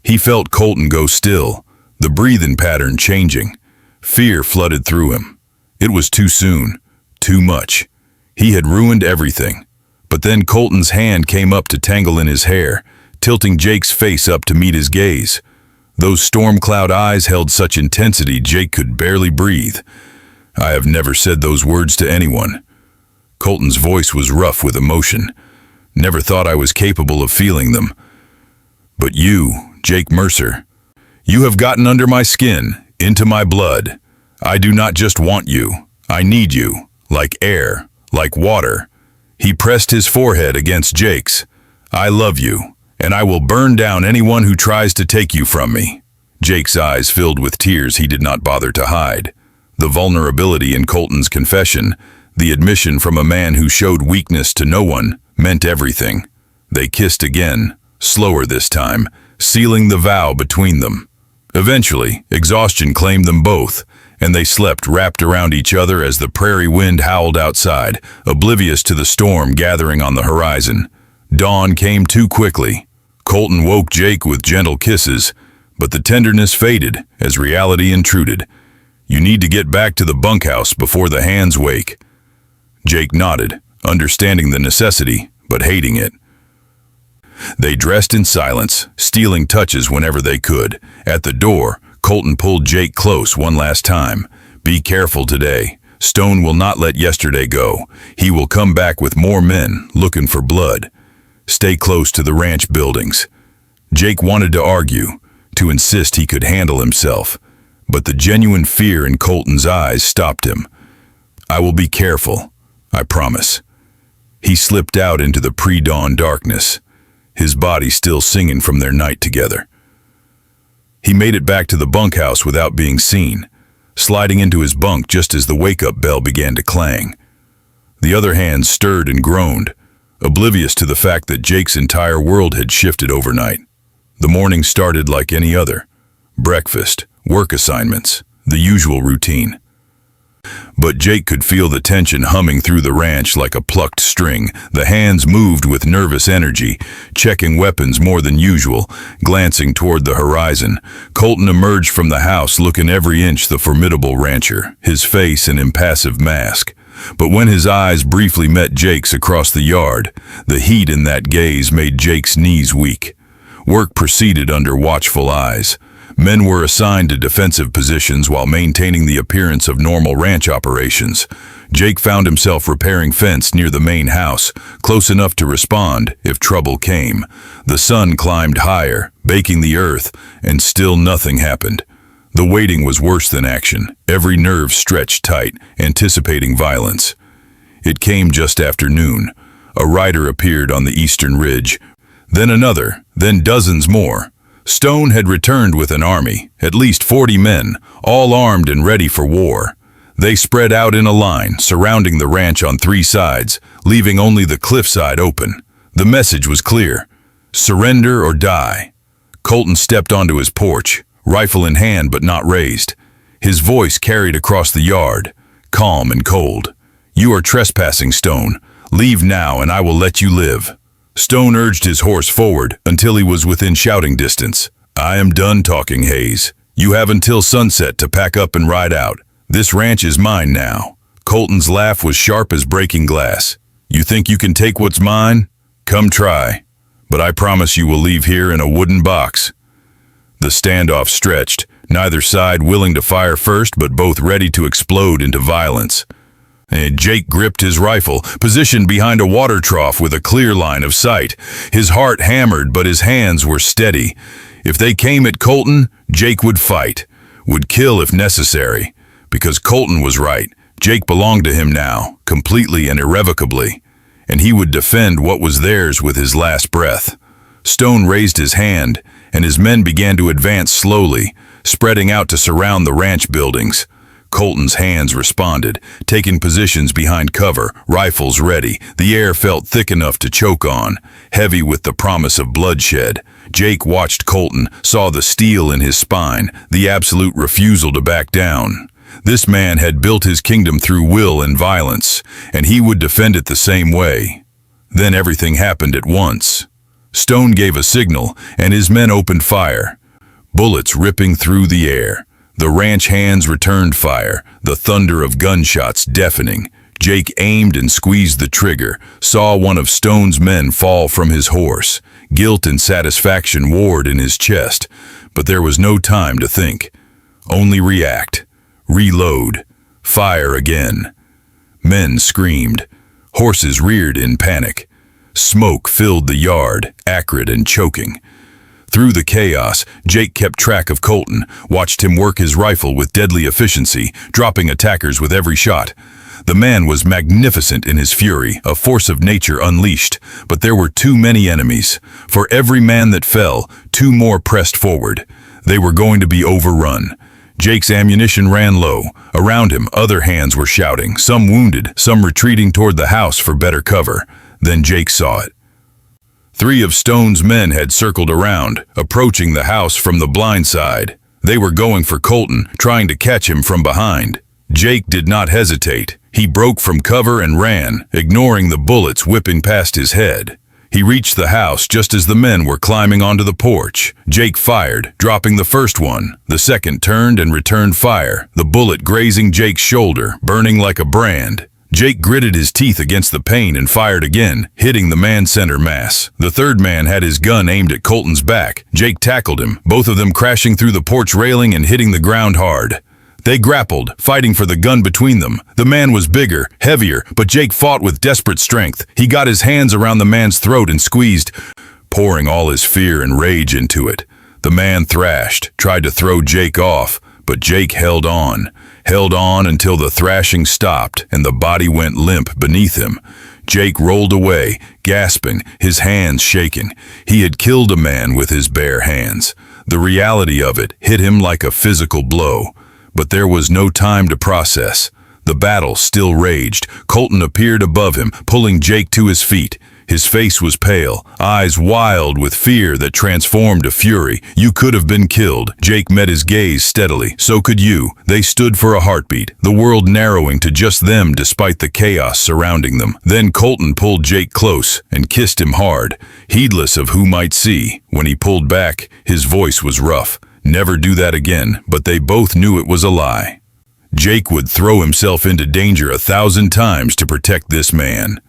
He felt Colton go still, the breathing pattern changing. Fear flooded through him. It was too soon, too much. He had ruined everything. But then Colton's hand came up to tangle in his hair, tilting Jake's face up to meet his gaze. Those storm cloud eyes held such intensity Jake could barely breathe. "I have never said those words to anyone." Colton's voice was rough with emotion. "Never thought I was capable of feeling them. But you, Jake Mercer, you have gotten under my skin, into my blood. I do not just want you, I need you, like air, like water." He pressed his forehead against Jake's. "I love you, and I will burn down anyone who tries to take you from me." Jake's eyes filled with tears he did not bother to hide. The vulnerability in Colton's confession, the admission from a man who showed weakness to no one, meant everything. They kissed again, slower this time, sealing the vow between them. Eventually, exhaustion claimed them both, and they slept wrapped around each other as the prairie wind howled outside, oblivious to the storm gathering on the horizon. Dawn came too quickly. Colton woke Jake with gentle kisses, but the tenderness faded as reality intruded. "You need to get back to the bunkhouse before the hands wake." Jake nodded, understanding the necessity, but hating it. They dressed in silence, stealing touches whenever they could. At the door, Colton pulled Jake close one last time. "Be careful today. Stone will not let yesterday go. He will come back with more men, looking for blood. Stay close to the ranch buildings." Jake wanted to argue, to insist he could handle himself, but the genuine fear in Colton's eyes stopped him. "I will be careful, I promise." He slipped out into the pre-dawn darkness, his body still singing from their night together. He made it back to the bunkhouse without being seen, sliding into his bunk just as the wake-up bell began to clang. The other hands stirred and groaned, oblivious to the fact that Jake's entire world had shifted overnight. The morning started like any other. Breakfast, work assignments, the usual routine. But Jake could feel the tension humming through the ranch like a plucked string. The hands moved with nervous energy, checking weapons more than usual, glancing toward the horizon. Colton emerged from the house looking every inch the formidable rancher, his face an impassive mask. But when his eyes briefly met Jake's across the yard, the heat in that gaze made Jake's knees weak. Work proceeded under watchful eyes. Men were assigned to defensive positions while maintaining the appearance of normal ranch operations. Jake found himself repairing fence near the main house, close enough to respond if trouble came. The sun climbed higher, baking the earth, and still nothing happened. The waiting was worse than action, every nerve stretched tight, anticipating violence. It came just after noon. A rider appeared on the eastern ridge, then another, then dozens more. Stone had returned with an army, at least 40 men, all armed and ready for war. They spread out in a line, surrounding the ranch on 3 sides, leaving only the cliffside open. The message was clear: surrender or die. Colton stepped onto his porch, rifle in hand but not raised. His voice carried across the yard, calm and cold. "You are trespassing, Stone. Leave now and I will let you live." Stone urged his horse forward until he was within shouting distance. "I am done talking, Hayes. You have until sunset to pack up and ride out. This ranch is mine now." Colton's laugh was sharp as breaking glass. "You think you can take what's mine? Come try. But I promise you will leave here in a wooden box." The standoff stretched, neither side willing to fire first but both ready to explode into violence. And Jake gripped his rifle, positioned behind a water trough with a clear line of sight. His heart hammered, but his hands were steady. If they came at Colton, Jake would fight, would kill if necessary. Because Colton was right. Jake belonged to him now, completely and irrevocably. And he would defend what was theirs with his last breath. Stone raised his hand, and his men began to advance slowly, spreading out to surround the ranch buildings. Colton's hands responded, taking positions behind cover, rifles ready. The air felt thick enough to choke on, heavy with the promise of bloodshed. Jake watched Colton, saw the steel in his spine, the absolute refusal to back down. This man had built his kingdom through will and violence, and he would defend it the same way. Then everything happened at once. Stone gave a signal, and his men opened fire. Bullets ripping through the air. The ranch hands returned fire, the thunder of gunshots deafening. Jake aimed and squeezed the trigger, saw one of Stone's men fall from his horse. Guilt and satisfaction warred in his chest, but there was no time to think. Only react, reload, fire again. Men screamed. Horses reared in panic. Smoke filled the yard, acrid and choking. Through the chaos, Jake kept track of Colton, watched him work his rifle with deadly efficiency, dropping attackers with every shot. The man was magnificent in his fury, a force of nature unleashed, but there were too many enemies. For every man that fell, 2 more pressed forward. They were going to be overrun. Jake's ammunition ran low. Around him, other hands were shouting, some wounded, some retreating toward the house for better cover. Then Jake saw it. 3 of Stone's men had circled around, approaching the house from the blind side. They were going for Colton, trying to catch him from behind. Jake did not hesitate. He broke from cover and ran, ignoring the bullets whipping past his head. He reached the house just as the men were climbing onto the porch. Jake fired, dropping the first one. The second turned and returned fire, the bullet grazing Jake's shoulder, burning like a brand. Jake gritted his teeth against the pain and fired again, hitting the man's center mass. The third man had his gun aimed at Colton's back. Jake tackled him, both of them crashing through the porch railing and hitting the ground hard. They grappled, fighting for the gun between them. The man was bigger, heavier, but Jake fought with desperate strength. He got his hands around the man's throat and squeezed, pouring all his fear and rage into it. The man thrashed, tried to throw Jake off, but Jake held on until the thrashing stopped and the body went limp beneath him. Jake rolled away, gasping, his hands shaking. He had killed a man with his bare hands. The reality of it hit him like a physical blow. But there was no time to process. The battle still raged. Colton appeared above him, pulling Jake to his feet. His face was pale, eyes wild with fear that transformed to fury. "You could have been killed." Jake met his gaze steadily. "So could you." They stood for a heartbeat, the world narrowing to just them despite the chaos surrounding them. Then Colton pulled Jake close and kissed him hard, heedless of who might see. When he pulled back, his voice was rough. "Never do that again," but they both knew it was a lie. Jake would throw himself into danger 1,000 times to protect this man.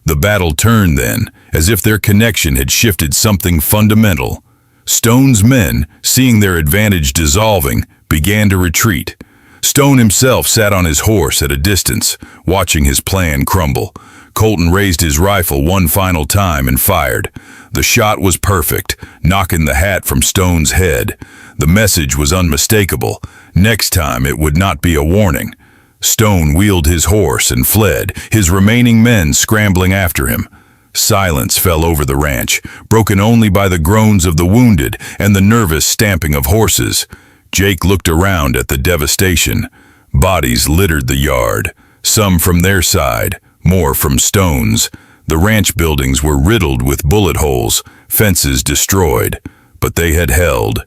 The battle turned then, as if their connection had shifted something fundamental. Stone's men, seeing their advantage dissolving, began to retreat. Stone himself sat on his horse at a distance, watching his plan crumble. Colton raised his rifle one final time and fired. The shot was perfect, knocking the hat from Stone's head. The message was unmistakable. Next time it would not be a warning. Stone wheeled his horse and fled, his remaining men scrambling after him. Silence fell over the ranch, broken only by the groans of the wounded and the nervous stamping of horses. Jake looked around at the devastation. Bodies littered the yard, some from their side, more from Stone's. The ranch buildings were riddled with bullet holes, fences destroyed, but they had held,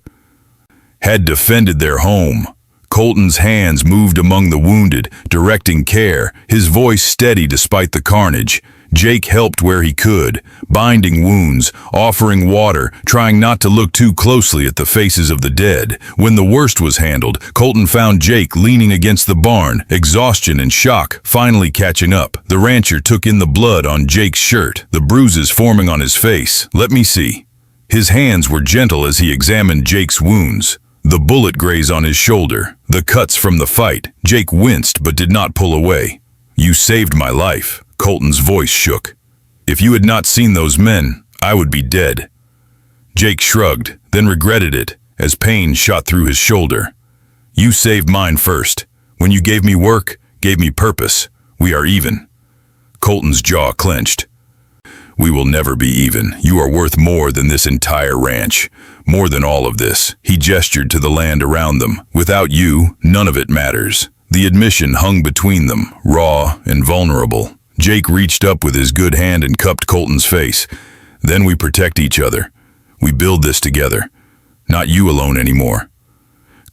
had defended their home. Colton's hands moved among the wounded, directing care, his voice steady despite the carnage. Jake helped where he could, binding wounds, offering water, trying not to look too closely at the faces of the dead. When the worst was handled, Colton found Jake leaning against the barn, exhaustion and shock finally catching up. The rancher took in the blood on Jake's shirt, the bruises forming on his face. "Let me see." His hands were gentle as he examined Jake's wounds. The bullet graze on his shoulder, the cuts from the fight. Jake winced but did not pull away. "You saved my life." Colton's voice shook. "If you had not seen those men, I would be dead." Jake shrugged, then regretted it, as pain shot through his shoulder. "You saved mine first. When you gave me work, gave me purpose. We are even." Colton's jaw clenched. "We will never be even. You are worth more than this entire ranch. More than all of this." He gestured to the land around them. "Without you, none of it matters." The admission hung between them, raw and vulnerable. Jake reached up with his good hand and cupped Colton's face. "Then we protect each other. We build this together. Not you alone anymore."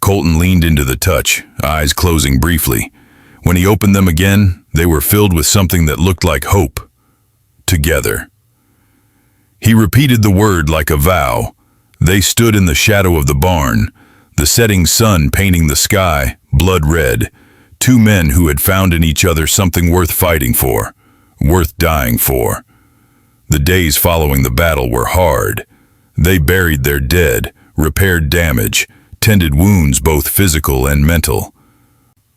Colton leaned into the touch, eyes closing briefly. When he opened them again, they were filled with something that looked like hope. Together. He repeated the word like a vow. They stood in the shadow of the barn, the setting sun painting the sky blood red. Two men who had found in each other something worth fighting for, worth dying for. The days following the battle were hard. They buried their dead, repaired damage, tended wounds both physical and mental.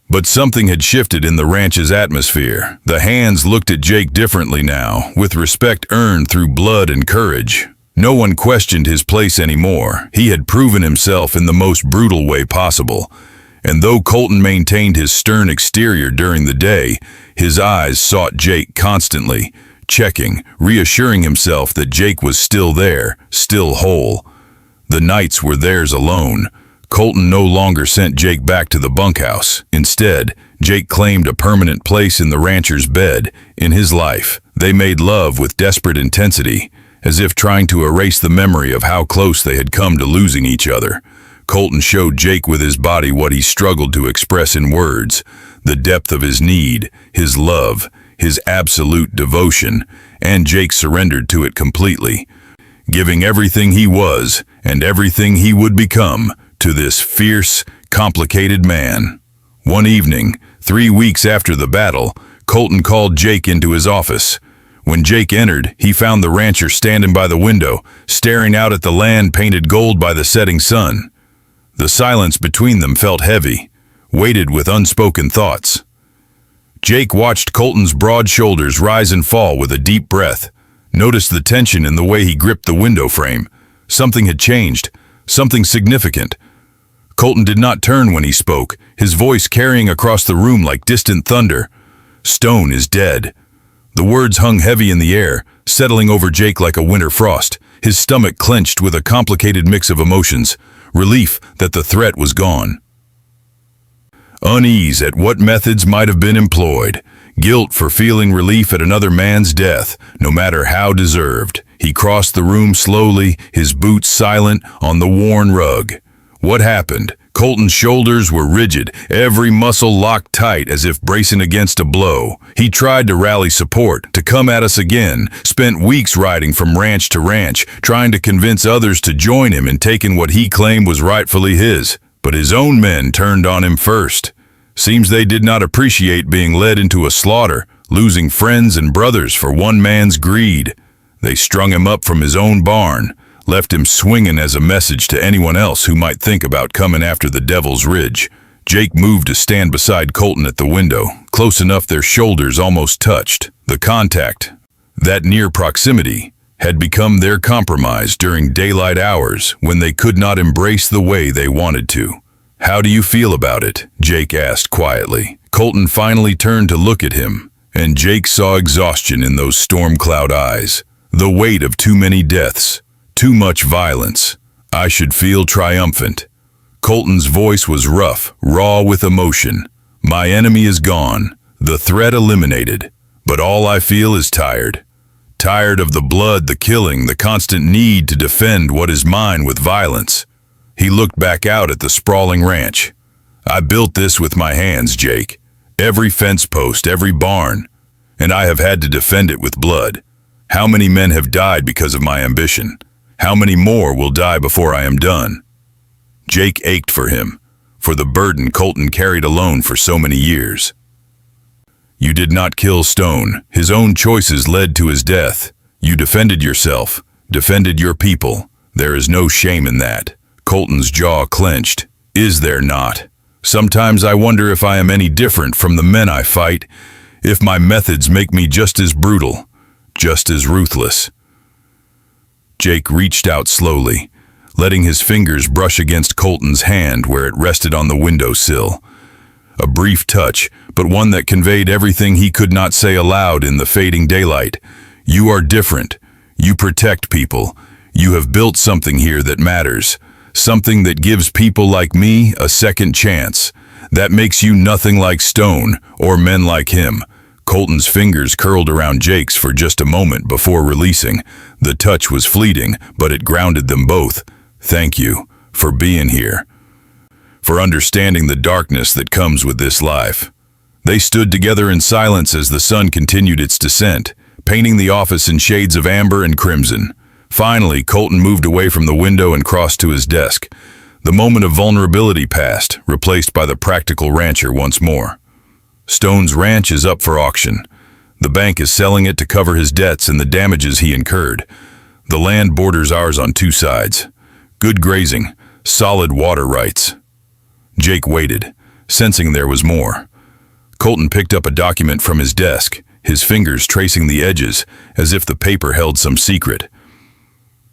But something had shifted in the ranch's atmosphere. The hands looked at Jake differently now, with respect earned through blood and courage. No one questioned his place anymore. He had proven himself in the most brutal way possible. And though Colton maintained his stern exterior during the day, his eyes sought Jake constantly, checking, reassuring himself that Jake was still there, still whole. The nights were theirs alone. Colton no longer sent Jake back to the bunkhouse. Instead, Jake claimed a permanent place in the rancher's bed, in his life. They made love with desperate intensity, as if trying to erase the memory of how close they had come to losing each other. Colton showed Jake with his body what he struggled to express in words, the depth of his need, his love, his absolute devotion, and Jake surrendered to it completely, giving everything he was and everything he would become to this fierce, complicated man. One evening, 3 weeks after the battle, Colton called Jake into his office. When Jake entered, he found the rancher standing by the window, staring out at the land painted gold by the setting sun. The silence between them felt heavy, weighted with unspoken thoughts. Jake watched Colton's broad shoulders rise and fall with a deep breath, noticed the tension in the way he gripped the window frame. Something had changed, something significant. Colton did not turn when he spoke, his voice carrying across the room like distant thunder. "Stone is dead." The words hung heavy in the air, settling over Jake like a winter frost. His stomach clenched with a complicated mix of emotions, relief that the threat was gone, unease at what methods might have been employed, guilt for feeling relief at another man's death, no matter how deserved. He crossed the room slowly, his boots silent on the worn rug. What happened? Colton's shoulders were rigid, every muscle locked tight as if bracing against a blow. He tried to rally support, to come at us again, spent weeks riding from ranch to ranch, trying to convince others to join him in taking what he claimed was rightfully his. But his own men turned on him first. Seems they did not appreciate being led into a slaughter, losing friends and brothers for one man's greed. They strung him up from his own barn, left him swinging as a message to anyone else who might think about coming after the Devil's Ridge. Jake moved to stand beside Colton at the window, close enough their shoulders almost touched. The contact, that near proximity, had become their compromise during daylight hours when they could not embrace the way they wanted to. "How do you feel about it?" Jake asked quietly. Colton finally turned to look at him, and Jake saw exhaustion in those storm cloud eyes. The weight of too many deaths. Too much violence. "I should feel triumphant." Colton's voice was rough, raw with emotion. "My enemy is gone, the threat eliminated, but all I feel is tired. Tired of the blood, the killing, the constant need to defend what is mine with violence." He looked back out at the sprawling ranch. "I built this with my hands, Jake. Every fence post, every barn, and I have had to defend it with blood. How many men have died because of my ambition? How many more will die before I am done?" Jake ached for him, for the burden Colton carried alone for so many years. "You did not kill Stone. His own choices led to his death. You defended yourself, defended your people. There is no shame in that." Colton's jaw clenched. "Is there not? Sometimes I wonder if I am any different from the men I fight, if my methods make me just as brutal, just as ruthless." Jake reached out slowly, letting his fingers brush against Colton's hand where it rested on the windowsill. A brief touch, but one that conveyed everything he could not say aloud in the fading daylight. "You are different. You protect people. You have built something here that matters. Something that gives people like me a second chance. That makes you nothing like Stone or men like him." Colton's fingers curled around Jake's for just a moment before releasing. The touch was fleeting, but it grounded them both. "Thank you for being here, for understanding the darkness that comes with this life." They stood together in silence as the sun continued its descent, painting the office in shades of amber and crimson. Finally, Colton moved away from the window and crossed to his desk. The moment of vulnerability passed, replaced by the practical rancher once more. "Stone's ranch is up for auction. The bank is selling it to cover his debts and the damages he incurred. The land borders ours on two sides. Good grazing, solid water rights." Jake waited, sensing there was more. Colton picked up a document from his desk, his fingers tracing the edges as if the paper held some secret.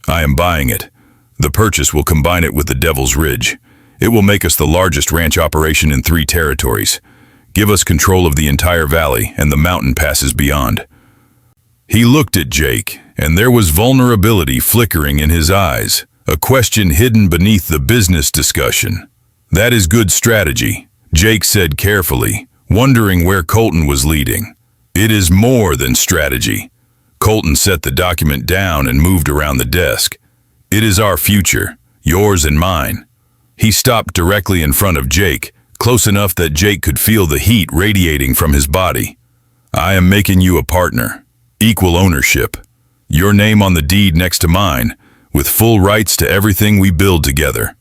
"I am buying it. The purchase will combine it with the Devil's Ridge. It will make us the largest ranch operation in 3 territories. Give us control of the entire valley and the mountain passes beyond." He looked at Jake, and there was vulnerability flickering in his eyes, a question hidden beneath the business discussion. "That is good strategy," Jake said carefully, wondering where Colton was leading. "It is more than strategy." Colton set the document down and moved around the desk. "It is our future, yours and mine." He stopped directly in front of Jake, close enough that Jake could feel the heat radiating from his body. "I am making you a partner. Equal ownership. Your name on the deed next to mine, with full rights to everything we build together."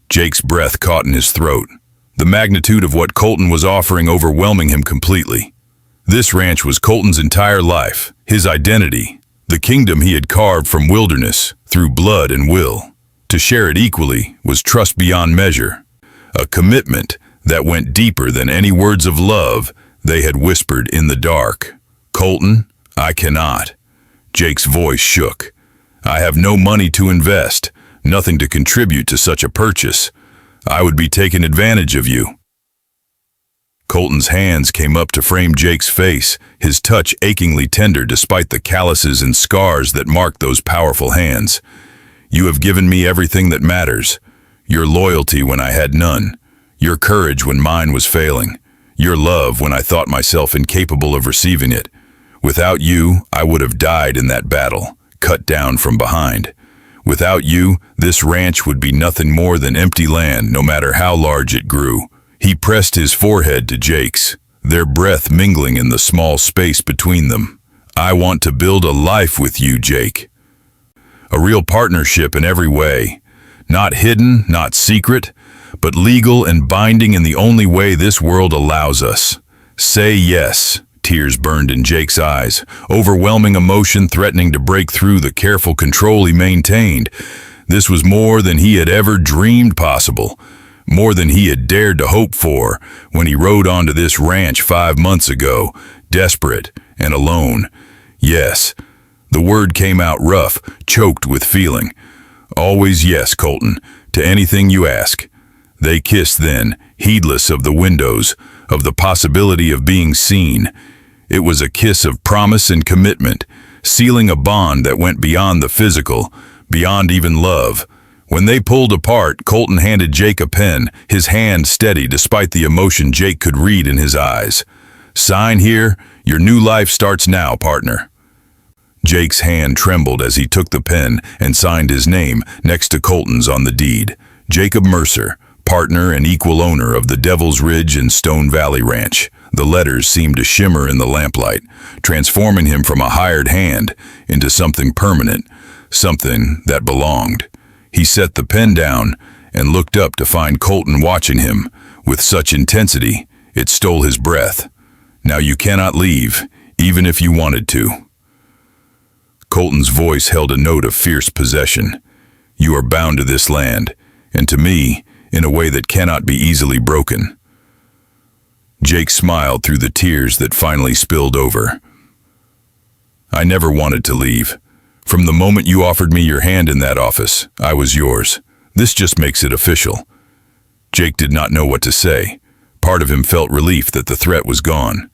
Jake's breath caught in his throat, the magnitude of what Colton was offering overwhelming him completely. This ranch was Colton's entire life, his identity, the kingdom he had carved from wilderness through blood and will. To share it equally was trust beyond measure, a commitment that went deeper than any words of love they had whispered in the dark. "Colton, I cannot." Jake's voice shook. "I have no money to invest, nothing to contribute to such a purchase. I would be taking advantage of you." Colton's hands came up to frame Jake's face, his touch achingly tender despite the calluses and scars that marked those powerful hands. "You have given me everything that matters. Your loyalty when I had none. Your courage when mine was failing. Your love when I thought myself incapable of receiving it. Without you, I would have died in that battle, cut down from behind. Without you, this ranch would be nothing more than empty land, no matter how large it grew. He pressed his forehead to Jake's, their breath mingling in the small space between them. I want to build a life with you, Jake. A real partnership in every way. Not hidden, not secret, but legal and binding in the only way this world allows us. Say yes. Tears burned in Jake's eyes, overwhelming emotion threatening to break through the careful control he maintained. This was more than he had ever dreamed possible, more than he had dared to hope for when he rode onto this ranch 5 months ago, desperate and alone. Yes, the word came out rough, choked with feeling. Always yes, Colton, to anything you ask. They kissed then, heedless of the windows, of the possibility of being seen. It was a kiss of promise and commitment, sealing a bond that went beyond the physical, beyond even love. When they pulled apart, Colton handed Jake a pen, his hand steady despite the emotion Jake could read in his eyes. Sign here, your new life starts now, partner. Jake's hand trembled as he took the pen and signed his name next to Colton's on the deed. Jacob Mercer, partner and equal owner of the Devil's Ridge and Stone Valley Ranch. The letters seemed to shimmer in the lamplight, transforming him from a hired hand into something permanent, something that belonged. He set the pen down and looked up to find Colton watching him with such intensity it stole his breath. Now you cannot leave, even if you wanted to. Colton's voice held a note of fierce possession. You are bound to this land, and to me, in a way that cannot be easily broken. Jake smiled through the tears that finally spilled over. I never wanted to leave. From the moment you offered me your hand in that office, I was yours. This just makes it official. Jake did not know what to say. Part of him felt relief that the threat was gone.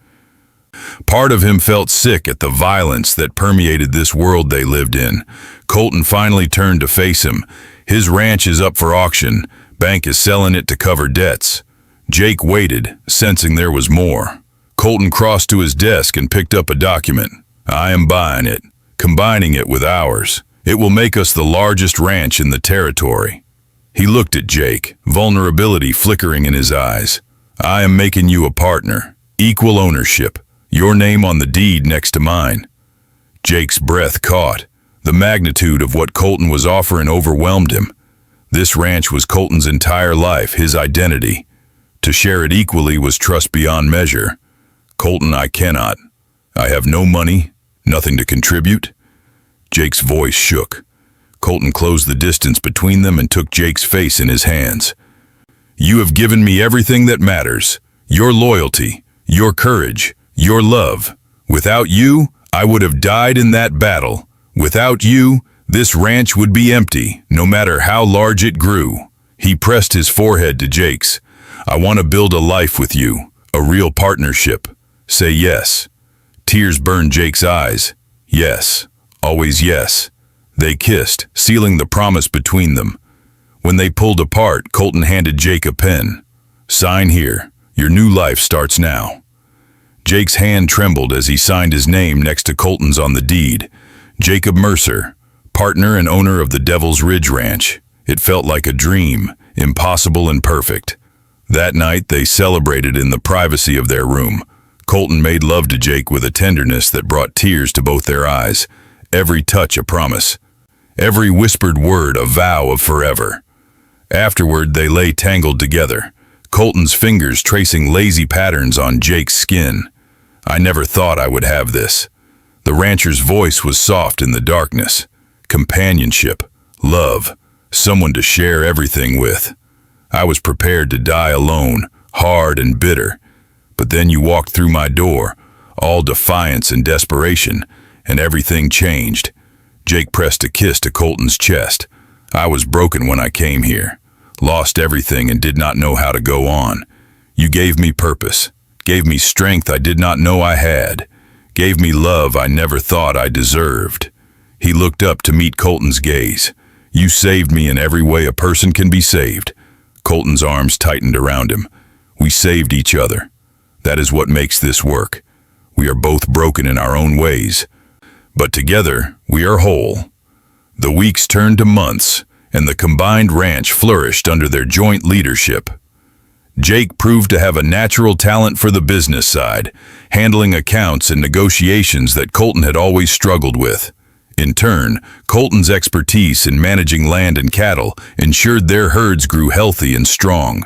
Part of him felt sick at the violence that permeated this world they lived in. Colton finally turned to face him. His ranch is up for auction. Bank is selling it to cover debts. Jake waited, sensing there was more. Colton crossed to his desk and picked up a document. I am buying it, combining it with ours. It will make us the largest ranch in the territory. He looked at Jake, vulnerability flickering in his eyes. I am making you a partner, equal ownership, your name on the deed next to mine. Jake's breath caught. The magnitude of what Colton was offering overwhelmed him. This ranch was Colton's entire life, his identity. To share it equally was trust beyond measure. Colton, I cannot. I have no money, nothing to contribute. Jake's voice shook. Colton closed the distance between them and took Jake's face in his hands. You have given me everything that matters. Your loyalty, your courage, your love. Without you, I would have died in that battle. Without you, this ranch would be empty, no matter how large it grew. He pressed his forehead to Jake's. I want to build a life with you, a real partnership. Say yes. Tears burned Jake's eyes. Yes, always yes. They kissed, sealing the promise between them. When they pulled apart, Colton handed Jake a pen. Sign here. Your new life starts now. Jake's hand trembled as he signed his name next to Colton's on the deed. Jacob Mercer, partner and owner of the Devil's Ridge Ranch. It felt like a dream, impossible and perfect. That night, they celebrated in the privacy of their room. Colton made love to Jake with a tenderness that brought tears to both their eyes. Every touch a promise. Every whispered word a vow of forever. Afterward, they lay tangled together, Colton's fingers tracing lazy patterns on Jake's skin. I never thought I would have this. The rancher's voice was soft in the darkness. Companionship, love, someone to share everything with. I was prepared to die alone, hard and bitter. But then you walked through my door, all defiance and desperation, and everything changed. Jake pressed a kiss to Colton's chest. I was broken when I came here, lost everything and did not know how to go on. You gave me purpose, gave me strength I did not know I had, gave me love I never thought I deserved. He looked up to meet Colton's gaze. You saved me in every way a person can be saved. Colton's arms tightened around him. We saved each other. That is what makes this work. We are both broken in our own ways, but together we are whole. The weeks turned to months, and the combined ranch flourished under their joint leadership. Jake proved to have a natural talent for the business side, handling accounts and negotiations that Colton had always struggled with. In turn, Colton's expertise in managing land and cattle ensured their herds grew healthy and strong.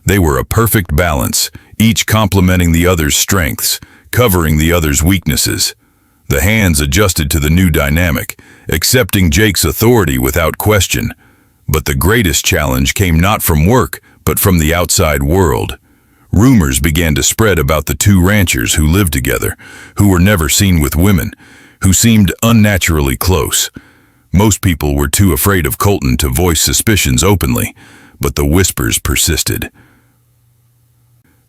They were a perfect balance, each complementing the other's strengths, covering the other's weaknesses. The hands adjusted to the new dynamic, accepting Jake's authority without question. But the greatest challenge came not from work, but from the outside world. Rumors began to spread about the two ranchers who lived together, who were never seen with women, who seemed unnaturally close. Most people were too afraid of Colton to voice suspicions openly, but the whispers persisted.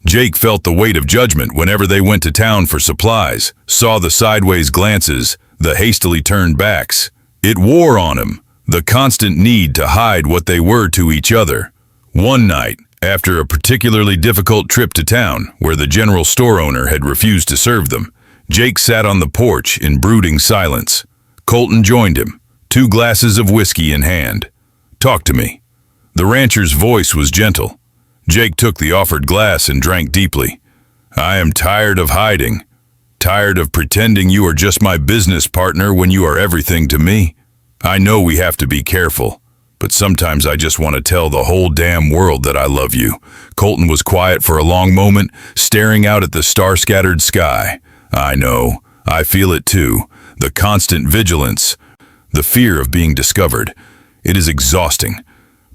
Jake felt the weight of judgment whenever they went to town for supplies, saw the sideways glances, the hastily turned backs. It wore on him, the constant need to hide what they were to each other. One night, after a particularly difficult trip to town, where the general store owner had refused to serve them, Jake sat on the porch in brooding silence. Colton joined him, 2 glasses of whiskey in hand. "Talk to me." The rancher's voice was gentle. Jake took the offered glass and drank deeply. "I am tired of hiding, tired of pretending you are just my business partner when you are everything to me. I know we have to be careful, but sometimes I just want to tell the whole damn world that I love you." Colton was quiet for a long moment, staring out at the star-scattered sky. "I know, I feel it too. The constant vigilance, the fear of being discovered. It is exhausting.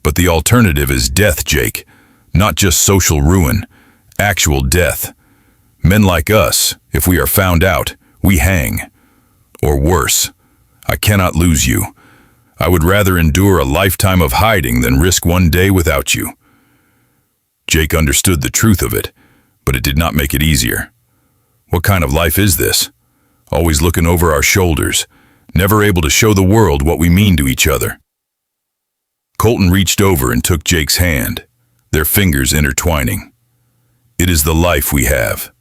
But the alternative is death, Jake. Not just social ruin, actual death. Men like us, if we are found out, we hang. Or worse. I cannot lose you. I would rather endure a lifetime of hiding than risk one day without you." Jake understood the truth of it, but it did not make it easier. What kind of life is this? Always looking over our shoulders, never able to show the world what we mean to each other. Colton reached over and took Jake's hand, their fingers intertwining. "It is the life we have,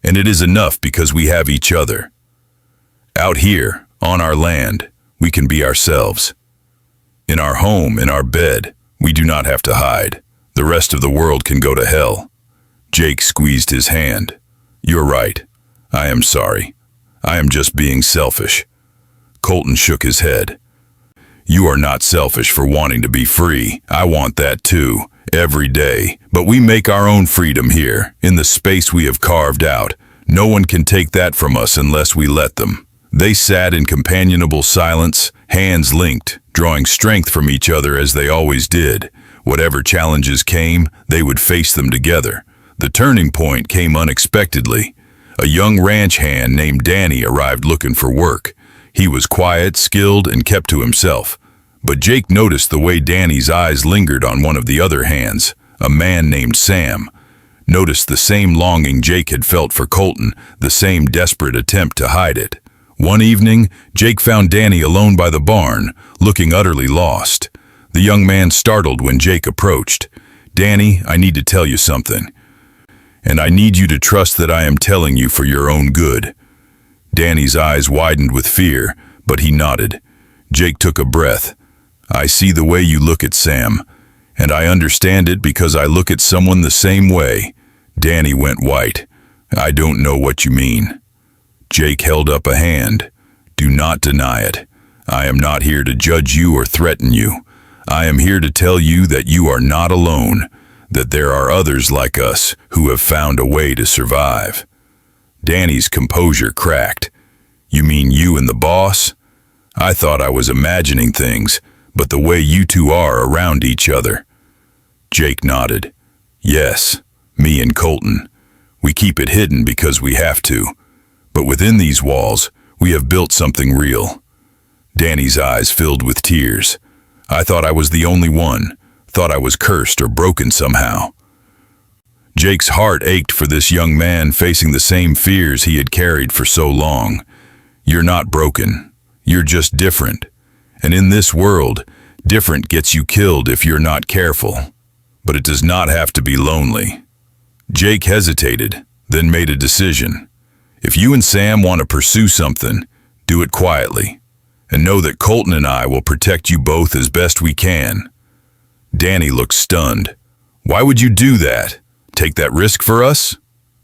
and it is enough because we have each other. Out here, on our land, we can be ourselves. In our home, in our bed, we do not have to hide. The rest of the world can go to hell." Jake squeezed his hand. "You're right. I am sorry. I am just being selfish." Colton shook his head. "You are not selfish for wanting to be free. I want that too, every day. But we make our own freedom here, in the space we have carved out. No one can take that from us unless we let them." They sat in companionable silence, hands linked, drawing strength from each other as they always did. Whatever challenges came, they would face them together. The turning point came unexpectedly. A young ranch hand named Danny arrived looking for work. He was quiet, skilled, and kept to himself. But Jake noticed the way Danny's eyes lingered on one of the other hands, a man named Sam. Noticed the same longing Jake had felt for Colton, the same desperate attempt to hide it. One evening, Jake found Danny alone by the barn, looking utterly lost. The young man startled when Jake approached. "Danny, I need to tell you something. And I need you to trust that I am telling you for your own good." Danny's eyes widened with fear, but he nodded. Jake took a breath. "I see the way you look at Sam, and I understand it because I look at someone the same way." Danny went white. "I don't know what you mean." Jake held up a hand. "Do not deny it. I am not here to judge you or threaten you. I am here to tell you that you are not alone, that there are others like us who have found a way to survive." Danny's composure cracked. "You mean you and the boss? I thought I was imagining things, but the way you two are around each other." Jake nodded. "Yes, me and Colton. We keep it hidden because we have to. But within these walls, we have built something real." Danny's eyes filled with tears. "I thought I was the only one, thought I was cursed or broken somehow." Jake's heart ached for this young man facing the same fears he had carried for so long. "You're not broken. You're just different. And in this world, different gets you killed if you're not careful. But it does not have to be lonely." Jake hesitated, then made a decision. If you and Sam want to pursue something, do it quietly, and know that Colton and I will protect you both as best we can. Danny looked stunned. Why would you do that? Take that risk for us?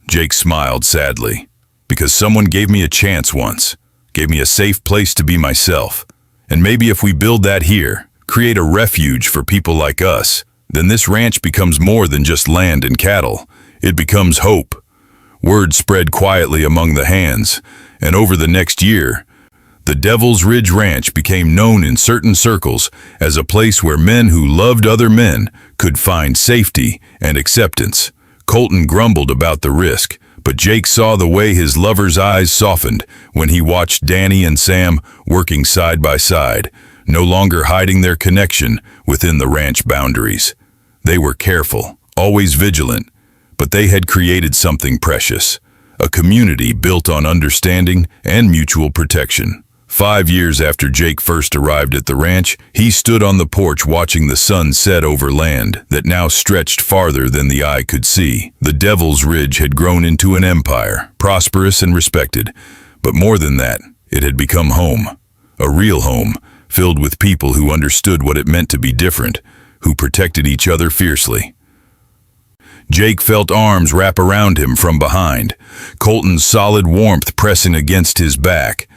Jake smiled sadly. Because someone gave me a chance once, gave me a safe place to be myself. And maybe if we build that here, create a refuge for people like us, then this ranch becomes more than just land and cattle. It becomes hope. Word spread quietly among the hands, and over the next year, the Devil's Ridge Ranch became known in certain circles as a place where men who loved other men could find safety and acceptance. Colton grumbled about the risk, but Jake saw the way his lover's eyes softened when he watched Danny and Sam working side by side, no longer hiding their connection within the ranch boundaries. They were careful, always vigilant, but they had created something precious, a community built on understanding and mutual protection. 5 years after Jake first arrived at the ranch, he stood on the porch watching the sun set over land that now stretched farther than the eye could see. The Devil's Ridge had grown into an empire, prosperous and respected. But more than that, it had become home. A real home, filled with people who understood what it meant to be different, who protected each other fiercely. Jake felt arms wrap around him from behind, Colton's solid warmth pressing against his back.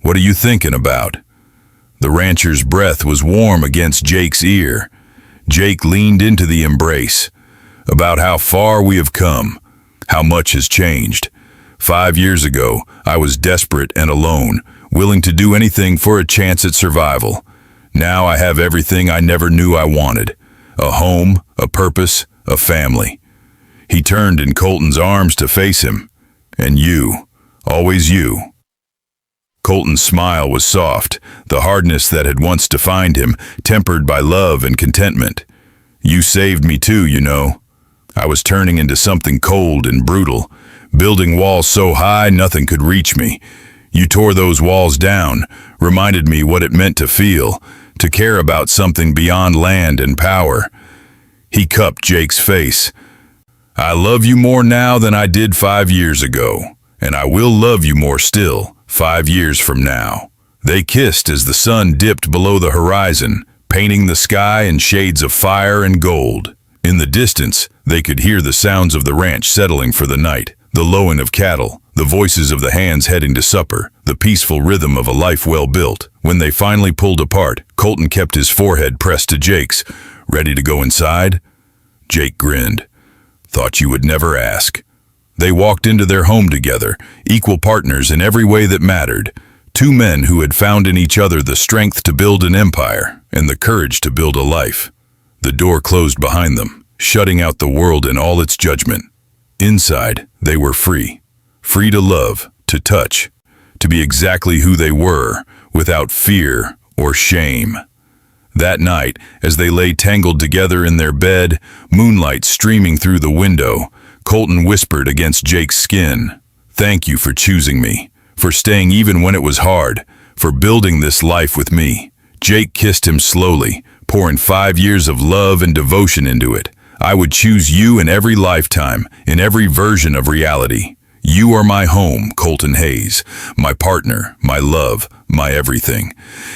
What are you thinking about? The rancher's breath was warm against Jake's ear. Jake leaned into the embrace. About how far we have come, how much has changed. 5 years ago, I was desperate and alone, willing to do anything for a chance at survival. Now I have everything I never knew I wanted. A home, a purpose, a family. He turned in Colton's arms to face him. And you, always you. Colton's smile was soft, the hardness that had once defined him, tempered by love and contentment. You saved me too, you know. I was turning into something cold and brutal, building walls so high nothing could reach me. You tore those walls down, reminded me what it meant to feel, to care about something beyond land and power. He cupped Jake's face. I love you more now than I did 5 years ago, and I will love you more still, 5 years from now. They kissed as the sun dipped below the horizon, painting the sky in shades of fire and gold. In the distance, they could hear the sounds of the ranch settling for the night, the lowing of cattle, the voices of the hands heading to supper, the peaceful rhythm of a life well built. When they finally pulled apart, Colton kept his forehead pressed to Jake's. Ready to go inside? Jake grinned. Thought you would never ask. They walked into their home together, equal partners in every way that mattered. Two men who had found in each other the strength to build an empire and the courage to build a life. The door closed behind them, shutting out the world in all its judgment. Inside, they were free. Free to love, to touch, to be exactly who they were, without fear or shame. That night, as they lay tangled together in their bed, moonlight streaming through the window, Colton whispered against Jake's skin, "Thank you for choosing me, for staying even when it was hard, for building this life with me." Jake kissed him slowly, pouring 5 years of love and devotion into it. I would choose you in every lifetime, in every version of reality. You are my home, Colton Hayes, my partner, my love, my everything.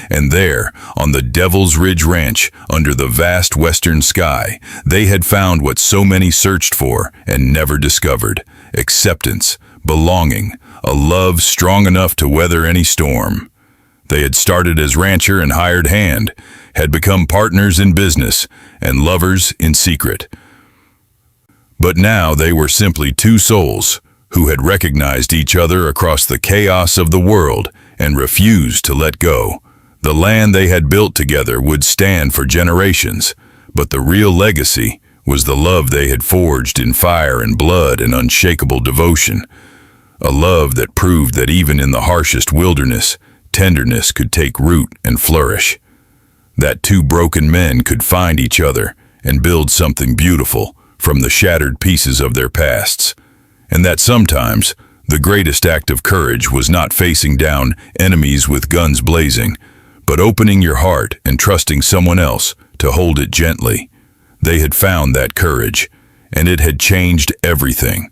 And there, on the Devil's Ridge Ranch, under the vast western sky, they had found what so many searched for and never discovered: acceptance, belonging, a love strong enough to weather any storm. They had started as rancher and hired hand, had become partners in business, and lovers in secret. But now they were simply two souls who had recognized each other across the chaos of the world and refused to let go. The land they had built together would stand for generations, but the real legacy was the love they had forged in fire and blood and unshakable devotion. A love that proved that even in the harshest wilderness, tenderness could take root and flourish. That two broken men could find each other and build something beautiful from the shattered pieces of their pasts. And that sometimes the greatest act of courage was not facing down enemies with guns blazing, but opening your heart and trusting someone else to hold it gently. They had found that courage, and it had changed everything.